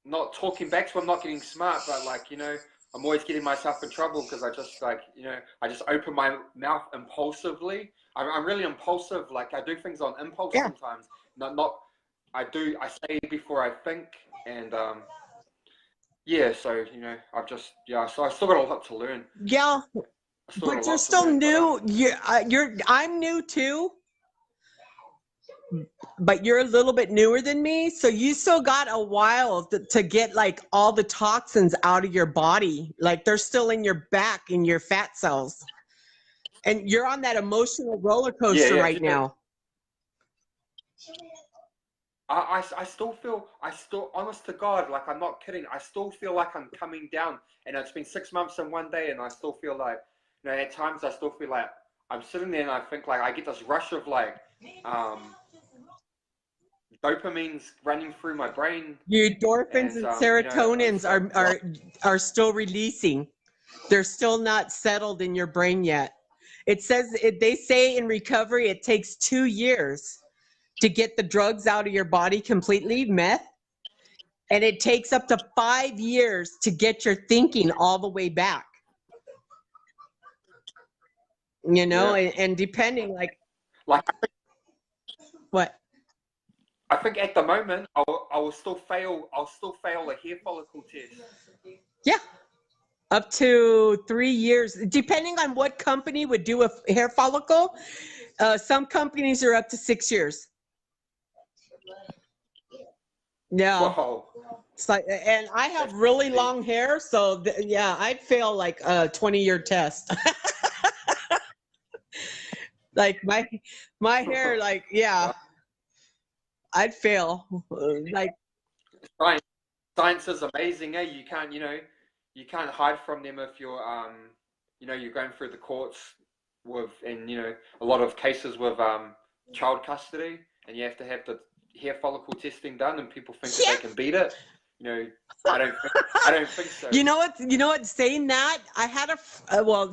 not talking back to him, not getting smart, but like, you know, I'm always getting myself in trouble because I just like, you know, I just open my mouth impulsively. I'm really impulsive. Like I do things on impulse sometimes. I say before I think, and so you know, so I've still got a lot to learn. Yeah, but you're still new. I'm new too, but you're a little bit newer than me, so you still got a while to get like all the toxins out of your body. Like they're still in your back, in your fat cells, and you're on that emotional roller coaster right now. I still feel, honest to God, like I'm not kidding, I still feel like I'm coming down, and it's been 6 months and 1 day, and I still feel like, you know, at times I still feel like I'm sitting there and I think like I get this rush of like dopamine's running through my brain. Your endorphins and serotonins are still releasing. They're still not settled in your brain yet. They say in recovery it takes 2 years to get the drugs out of your body completely, meth, and it takes up to 5 years to get your thinking all the way back. You know, and depending like what? I think at the moment I will still fail. I'll still fail a hair follicle test. Yeah, up to 3 years, depending on what company would do a hair follicle. Some companies are up to 6 years. Yeah. Whoa. It's like, and I have really long hair, so I'd fail like a 20-year test. Like my hair, like I'd fail. Like science is amazing, eh? You can't hide from them if you're you're going through the courts and a lot of cases with child custody, and you have to have the hair follicle testing done, and people think that they can beat it. You know, I don't think so. You know what? Saying that, I had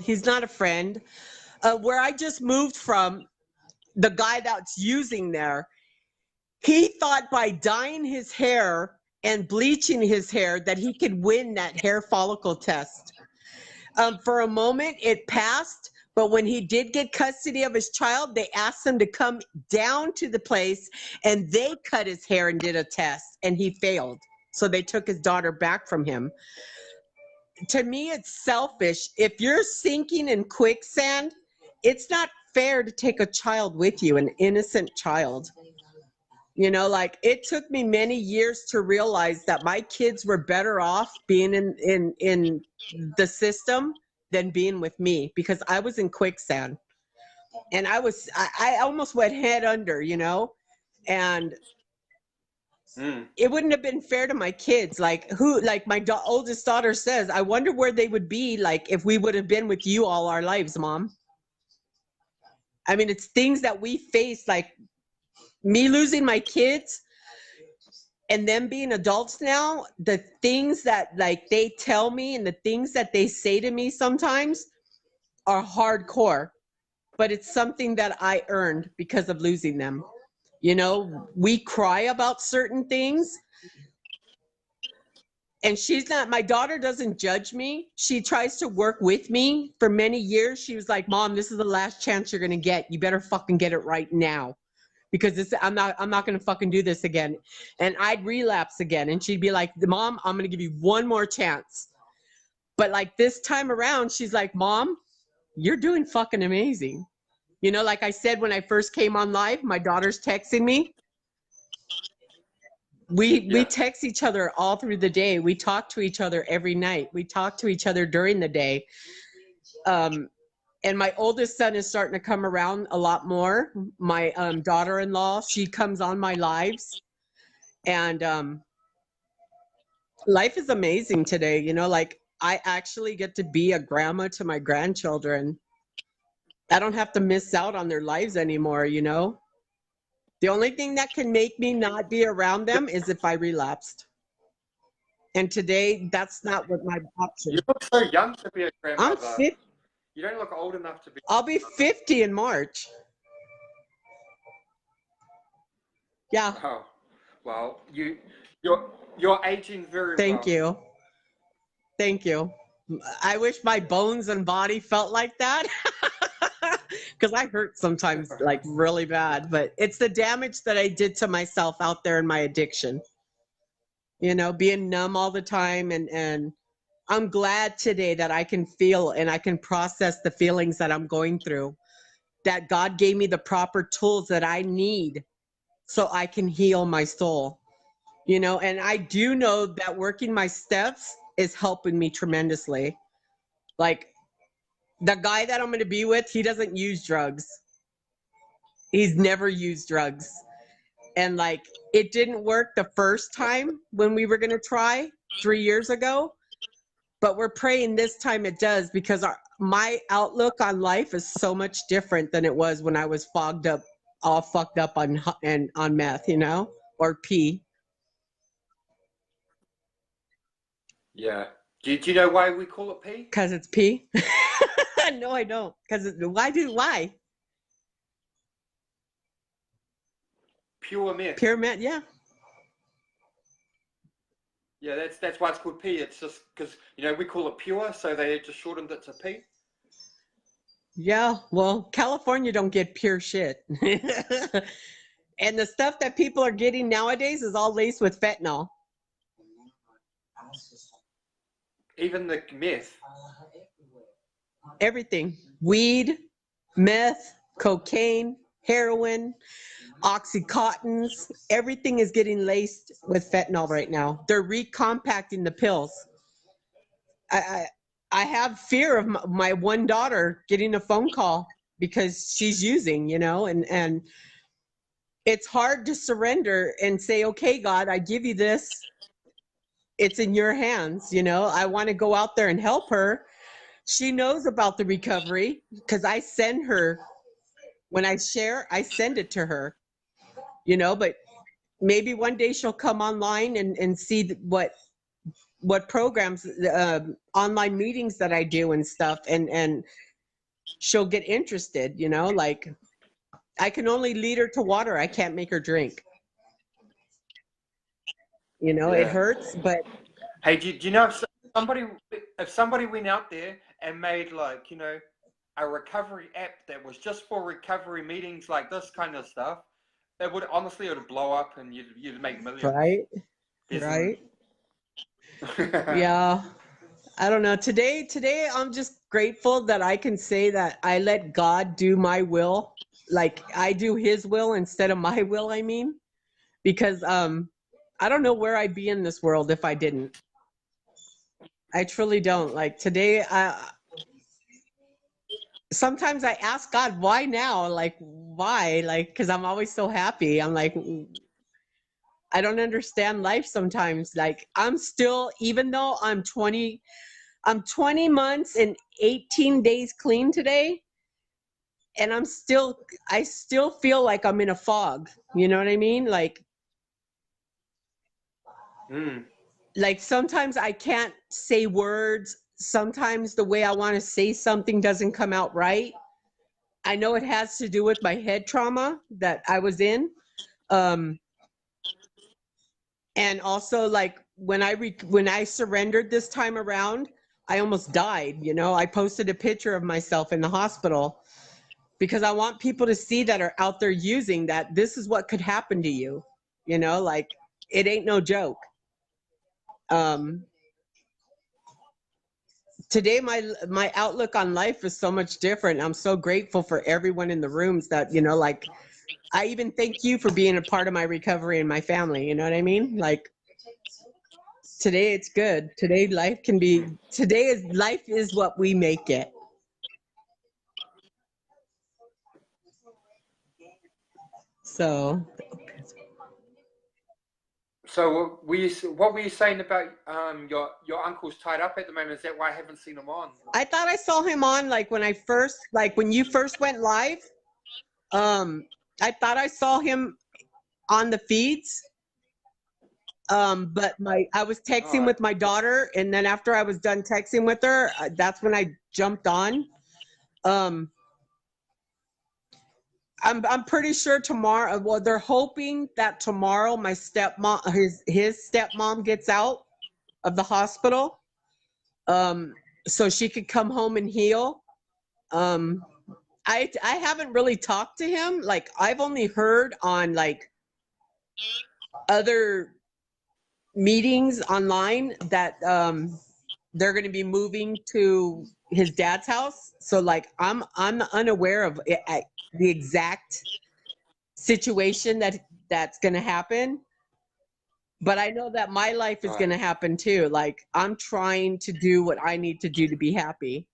he's not a friend. Where I just moved from, the guy that's using there, he thought by dyeing his hair and bleaching his hair that he could win that hair follicle test. For a moment, it passed. But when he did get custody of his child, they asked him to come down to the place, and they cut his hair and did a test, and he failed. So they took his daughter back from him. To me, it's selfish. If you're sinking in quicksand, it's not fair to take a child with you, an innocent child. You know, like it took me many years to realize that my kids were better off being in the system than being with me, because I was in quicksand, and I almost went head under, you know, and it wouldn't have been fair to my kids. Like my oldest daughter says, I wonder where they would be like if we would have been with you all our lives, Mom. I mean, it's things that we face, like me losing my kids. and them being adults now, the things that like they tell me and the things that they say to me sometimes are hardcore, but it's something that I earned because of losing them. You know, we cry about certain things, and she's not, my daughter doesn't judge me. She tries to work with me. For many years she was like, Mom, this is the last chance you're gonna get. You better fucking get it right now, because this, I'm not gonna fucking do this again. And I'd relapse again, and she'd be like, Mom, I'm gonna give you one more chance. But like this time around, she's like, Mom, you're doing fucking amazing. You know, like I said, when I first came on live, my daughter's texting me. We text each other all through the day. We talk to each other every night. We talk to each other during the day. And my oldest son is starting to come around a lot more. My daughter-in-law, she comes on my lives. And life is amazing today. You know, like I actually get to be a grandma to my grandchildren. I don't have to miss out on their lives anymore, you know? The only thing that can make me not be around them is if I relapsed. And today, that's not what my option. You look so young to be a I'm grandmother. 50. You don't look old enough to be. I'll be 50 in March. Yeah. Oh, well, you're aging very well. Thank you. Thank you. I wish my bones and body felt like that. Because I hurt sometimes, like really bad. But it's the damage that I did to myself out there in my addiction. You know, being numb all the time. And I'm glad today that I can feel and I can process the feelings that I'm going through. That God gave me the proper tools that I need so I can heal my soul. You know, and I do know that working my steps is helping me tremendously. Like, the guy that I'm going to be with, he doesn't use drugs. He's never used drugs. And like, it didn't work the first time when we were going to try 3 years ago, but we're praying this time it does, because my outlook on life is so much different than it was when I was fogged up, all fucked up on meth, you know, or P. Yeah. Do you know why we call it P? Because it's P. No, I don't. Because why? Pure meth. Pure meth, yeah. Yeah, that's why it's called P. It's just because, you know, we call it pure, so they just shortened it to P. Yeah, well, California don't get pure shit. And the stuff that people are getting nowadays is all laced with fentanyl. Even the meth. Everything. Weed, meth, cocaine, heroin, Oxycontins, everything is getting laced with fentanyl right now. They're recompacting the pills. I have fear of my one daughter getting a phone call because she's using, you know, and it's hard to surrender and say, okay, God, I give you this. It's in your hands, you know. I want to go out there and help her. She knows about the recovery because I send her, when I share, I send it to her, you know, but maybe one day she'll come online and see what programs, online meetings that I do and stuff, and she'll get interested, you know. Like, I can only lead her to water. I can't make her drink. You know, Yeah. It hurts, but. Hey, do you know if somebody went out there and made, like, you know, a recovery app that was just for recovery meetings, like this kind of stuff, it would blow up and you'd make millions. Right. Right. Yeah. I don't know. Today I'm just grateful that I can say that I let God do my will. Like, I do his will instead of my will, I mean. Because I don't know where I'd be in this world if I didn't. I truly don't. Like, today, sometimes I ask God, why now? Like, why? Like, because I'm always so happy. I'm like, I don't understand life sometimes. Like, I'm still, even though I'm 20 months and 18 days clean today, and I still feel like I'm in a fog. You know what I mean? Like, Mm. Like sometimes I can't say words. Sometimes the way I want to say something doesn't come out right. I know it has to do with my head trauma that I was in. Um, and also like when when I surrendered this time around, I almost died, you know. I posted a picture of myself in the hospital because I want people to see that are out there using that this is what could happen to you. You know, like it ain't no joke. Um Today my outlook on life is so much different. I'm so grateful for everyone in the rooms that, you know, like I even thank you for being a part of my recovery and my family, you know what I mean? Like today it's good. Today life can be today is life is what we make it. So So what were you saying about your uncle's tied up at the moment? Is that why I haven't seen him on? I thought I saw him on like when I first like when you first went live. Um I thought I saw him on the feeds. But I was texting Oh, with my daughter, and then after I was done texting with her, that's when I jumped on. Um, I'm pretty sure tomorrow. Well, they're hoping that tomorrow my stepmom, his stepmom, gets out of the hospital, um, so she could come home and heal. Um, I haven't really talked to him. Like I've only heard on like other meetings online that they're going to be moving to his dad's house. So like I'm unaware of the exact situation that's going to happen. But I know that my life is right. going to happen too. Like I'm trying to do what I need to do to be happy.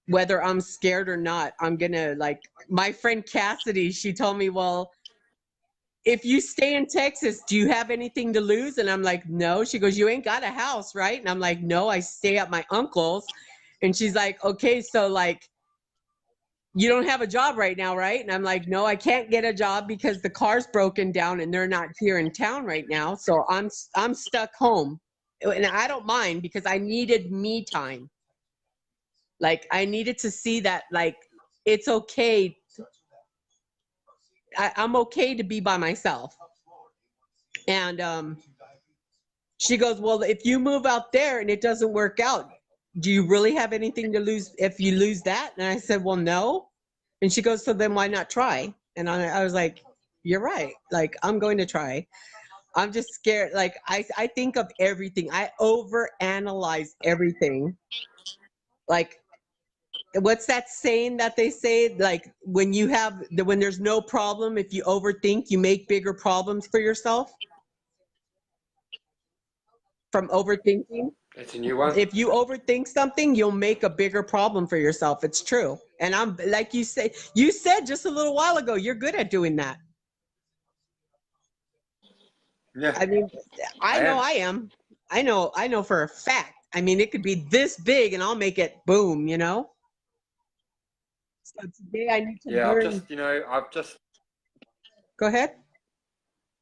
Whether I'm scared or not, I'm going to like my friend Cassidy, she told me, "Well, if you stay in Texas, do you have anything to lose?" And I'm like, "No." She goes, "You ain't got a house, right?" And I'm like, "No, I stay at my uncle's." And she's like, "Okay, so like you don't have a job right now, right?" And I'm like, "No, I can't get a job because the car's broken down and they're not here in town right now. So I'm stuck home." And I don't mind because I needed me time. Like I needed to see that like it's okay. I'm okay to be by myself. And she goes, "Well, if you move out there and it doesn't work out, do you really have anything to lose if you lose that?" And I said, "Well, no." And she goes, "So then why not try?" And I was like, "You're right. Like, I'm going to try. I'm just scared. Like, I think of everything. I overanalyze everything. Like, what's that saying that they say? Like, when there's no problem, if you overthink, you make bigger problems for yourself from overthinking. It's a new one. If you overthink something, you'll make a bigger problem for yourself. It's true. And I'm like you said just a little while ago, you're good at doing that. Yeah, I mean, I I know am. I am. I know for a fact. I mean, it could be this big and I'll make it boom, you know? So today I need to Yeah, learn. Go ahead.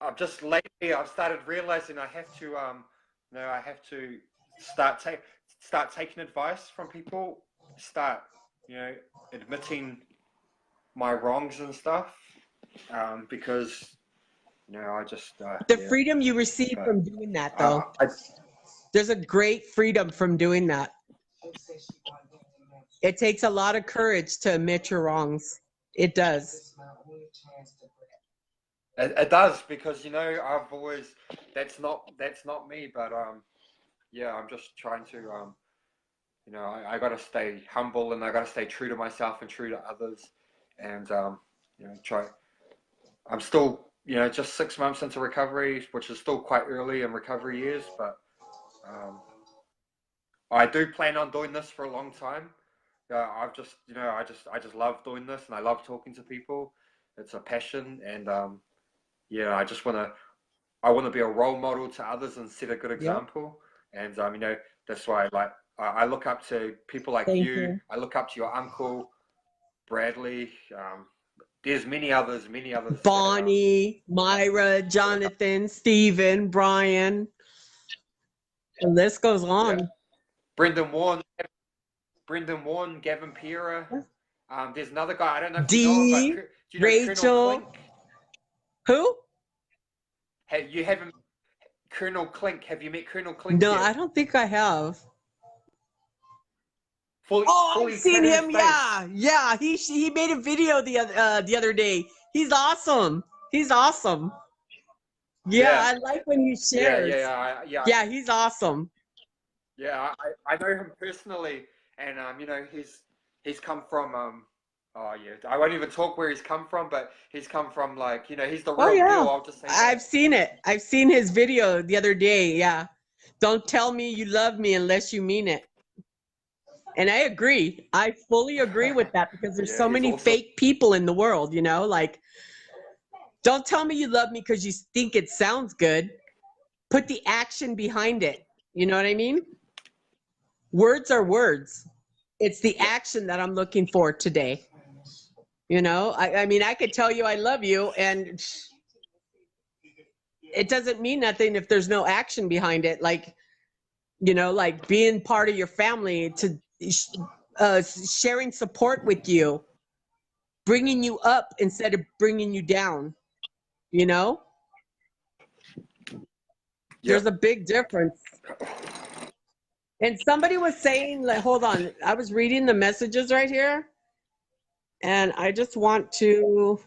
I've just lately I've started realizing I have to I have to start take start taking advice from people, start, you know, admitting my wrongs and stuff. Because I just The yeah, freedom you receive but from doing that though. I There's a great freedom from doing that. It takes a lot of courage to admit your wrongs. It does. it does, because I've always that's not me, but yeah, I'm just trying to I got to stay humble, and I got to stay true to myself and true to others, and try. I'm still just 6 months into recovery, which is still quite early in recovery years, but um, I do plan on doing this for a long time. I've just I just love doing this, and I love talking to people. It's a passion, and yeah, I want to be a role model to others and set a good Yep. example. And that's why I look up to people like Thank you. you. I look up to your uncle Bradley. There's many others that Bonnie, Myra, Jonathan, Stephen, Brian. The list goes yeah. on. Brendan Warren, Gavin Pereira. There's another guy, I don't know if you know him, but Dee, do you know Colonel Rachel. Clink? Who? You haven't Colonel Clink. Have you met Colonel Clink No, yet? I don't think I have. Fully I've seen covered him. face. Yeah. He made a video the other day. He's awesome. He's awesome. Yeah, I like when he shares. Yeah, he's awesome. Yeah, I know him personally, and you know, he's come from oh yeah, I won't even talk where he's come from, but he's come from, like, you know, he's the Oh real yeah, deal. I'll just say that. I've seen it. I've seen his video the other day. Yeah, don't tell me you love me unless you mean it. And I agree. I fully agree with that, because there's Yeah, so he's many awesome. fake people in the world, you know, like, don't tell me you love me because you think it sounds good. Put the action behind it. You know what I mean? Words are words. It's the action that I'm looking for today. You know, I mean, I could tell you I love you, and it doesn't mean nothing if there's no action behind it. Like, you know, like being part of your family, to sharing support with you, bringing you up instead of bringing you down, you know? There's a big difference. And somebody was saying, like, hold on, I was reading the messages right here, and I just want to.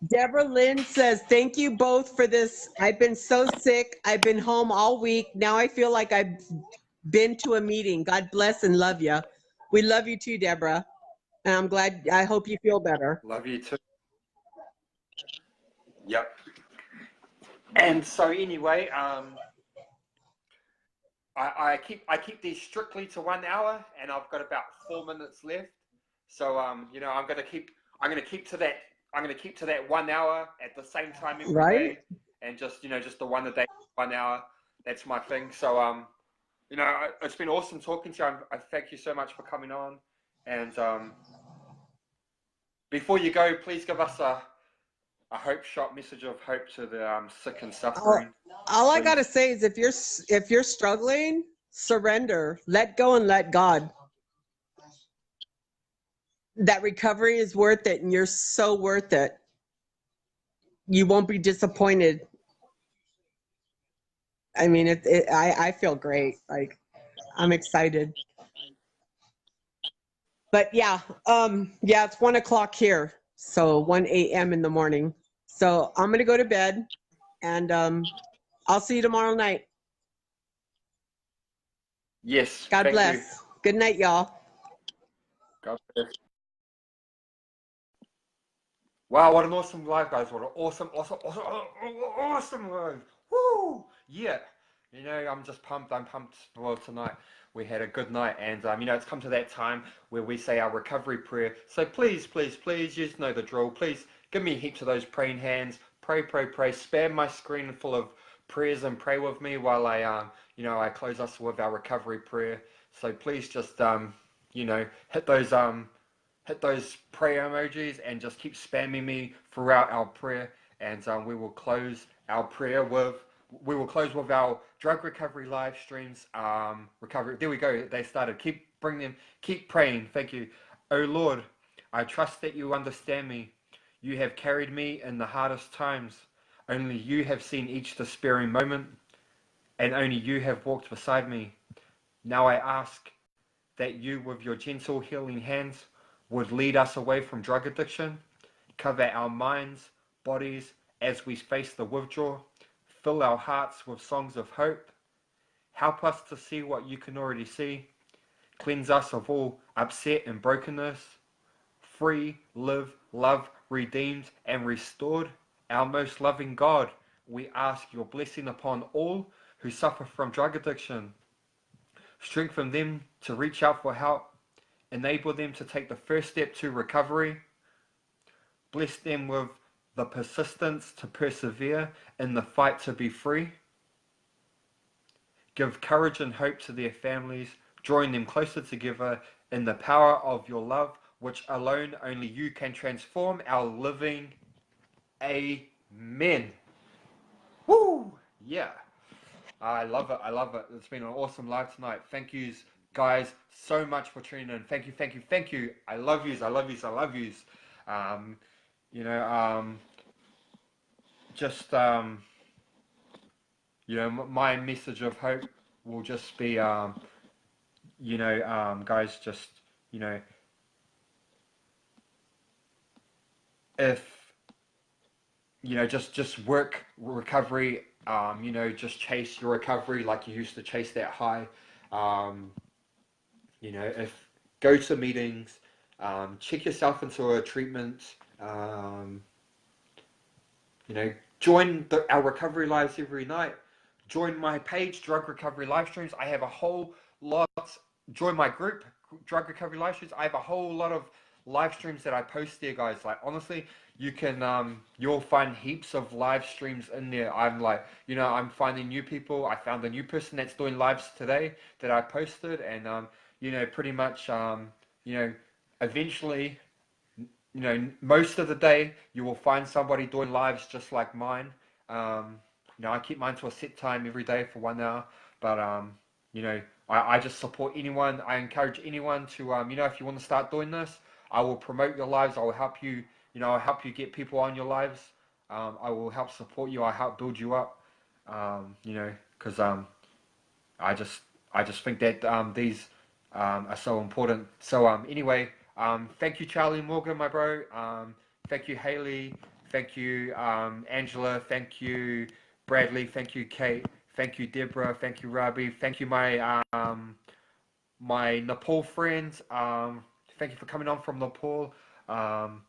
Deborah Lynn says, thank you both for this. I've been so sick. I've been home all week. Now I feel like I've been to a meeting. God bless and love you. We love you too, Deborah. And I'm glad, I hope you feel better. Love you too. Yep. And so anyway, I keep these strictly to 1 hour, and I've got about 4 minutes left. So you know, I'm gonna keep to that 1 hour at the same time every day, and just, you know, just the one a day, 1 hour. That's my thing. So you know, it's been awesome talking to you. I thank you so much for coming on. And before you go, please give us a hope shot, message of hope to the sick and suffering. All I gotta say is, if you're struggling, surrender, let go, and let God. That recovery is worth it, and you're so worth it. You won't be disappointed. I mean, I feel great. Like, I'm excited. But yeah, it's 1 o'clock here. So 1 a.m. in the morning. So I'm gonna go to bed, and I'll see you tomorrow night. Yes. God bless. Good night, y'all. God bless. Wow, what an awesome live, guys. What an awesome live. Woo! Yeah. You know, I'm just pumped. I'm pumped. Well, tonight we had a good night, and you know, it's come to that time where we say our recovery prayer. So please, please, please, you just know the drill. Please give me heaps of those praying hands. Pray, pray, pray. Spam my screen full of prayers and pray with me while I you know, I close us with our recovery prayer. So please just you know, hit those prayer emojis and just keep spamming me throughout our prayer, and we will close our prayer with our drug recovery live streams. Recovery, there we go, they started. Keep praying. Thank you. Oh Lord, I trust that you understand me. You have carried me in the hardest times. Only you have seen each despairing moment, and only you have walked beside me. Now I ask that you, with your gentle healing hands, would lead us away from drug addiction, cover our minds, bodies as we face the withdrawal, fill our hearts with songs of hope, help us to see what you can already see, cleanse us of all upset and brokenness, free, live, love, redeemed and restored. Our most loving God, we ask your blessing upon all who suffer from drug addiction. Strengthen them to reach out for help, enable them to take the first step to recovery, bless them with the persistence to persevere in the fight to be free, give courage and hope to their families drawing them closer together in the power of your love, which alone only you can transform our living. Amen. Woo! Yeah. I love it. I love it. It's been an awesome live tonight. Thank yous, guys, so much for tuning in. Thank you, thank you, thank you. I love yous. I love yous. I love yous. Um, you know, just my message of hope will just be, guys, just you know, if just work recovery. Just chase your recovery like you used to chase that high. Um, if go to meetings, check yourself into a treatment. Join our recovery lives every night. Join my page, Drug Recovery Live Streams. I have a whole lot. Join my group, Drug Recovery Live Streams. I have a whole lot of live streams that I post there, guys. Like honestly, you can you'll find heaps of live streams in there. I'm finding new people. I found a new person that's doing lives today that I posted, and pretty much eventually most of the day you will find somebody doing lives just like mine. Um, I keep mine to a set time every day for 1 hour, but I just support anyone. I encourage anyone to, if you want to start doing this, I will promote your lives. I will help you. I'll help you get people on your lives. I will help support you. I help build you up. Because I just I just think that these are so important. So anyway, thank you, Charlie Morgan, my bro. Thank you, Haley. Thank you, Angela. Thank you, Bradley. Thank you, Kate. Thank you, Deborah. Thank you, Rabi. Thank you, my Nepal friends. Thank you for coming on from Nepal. Um,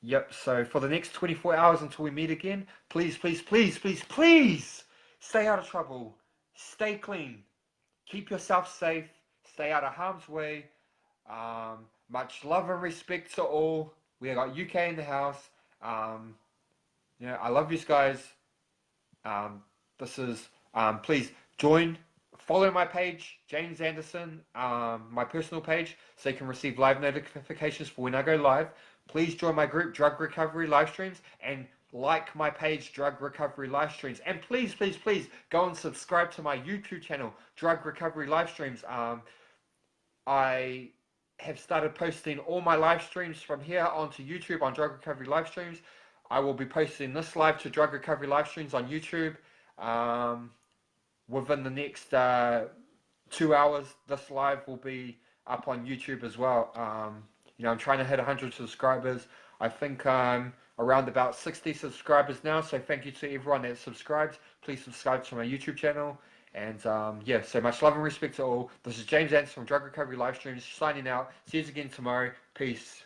yep. So for the next 24 hours until we meet again, please, please, please, please, please stay out of trouble. Stay clean. Keep yourself safe. Stay out of harm's way. Much love and respect to all. We got UK in the house. Um, I love you guys. Um, this is please join, follow my page, James Anderson, my personal page, so you can receive live notifications for when I go live. Please join my group, Drug Recovery Live Streams, and like my page, Drug Recovery Live Streams. And please, please, please go and subscribe to my YouTube channel, Drug Recovery Live Streams. I have started posting all my live streams from here onto YouTube on Drug Recovery Live Streams. I will be posting this live to Drug Recovery Live Streams on YouTube within the next 2 hours. This live will be up on YouTube as well. I'm trying to hit 100 subscribers. I think I'm around about 60 subscribers now. So thank you to everyone that subscribed. Please subscribe to my YouTube channel. And so much love and respect to all. This is James Anderson from Drug Recovery Live Streams signing out. See you again tomorrow. Peace.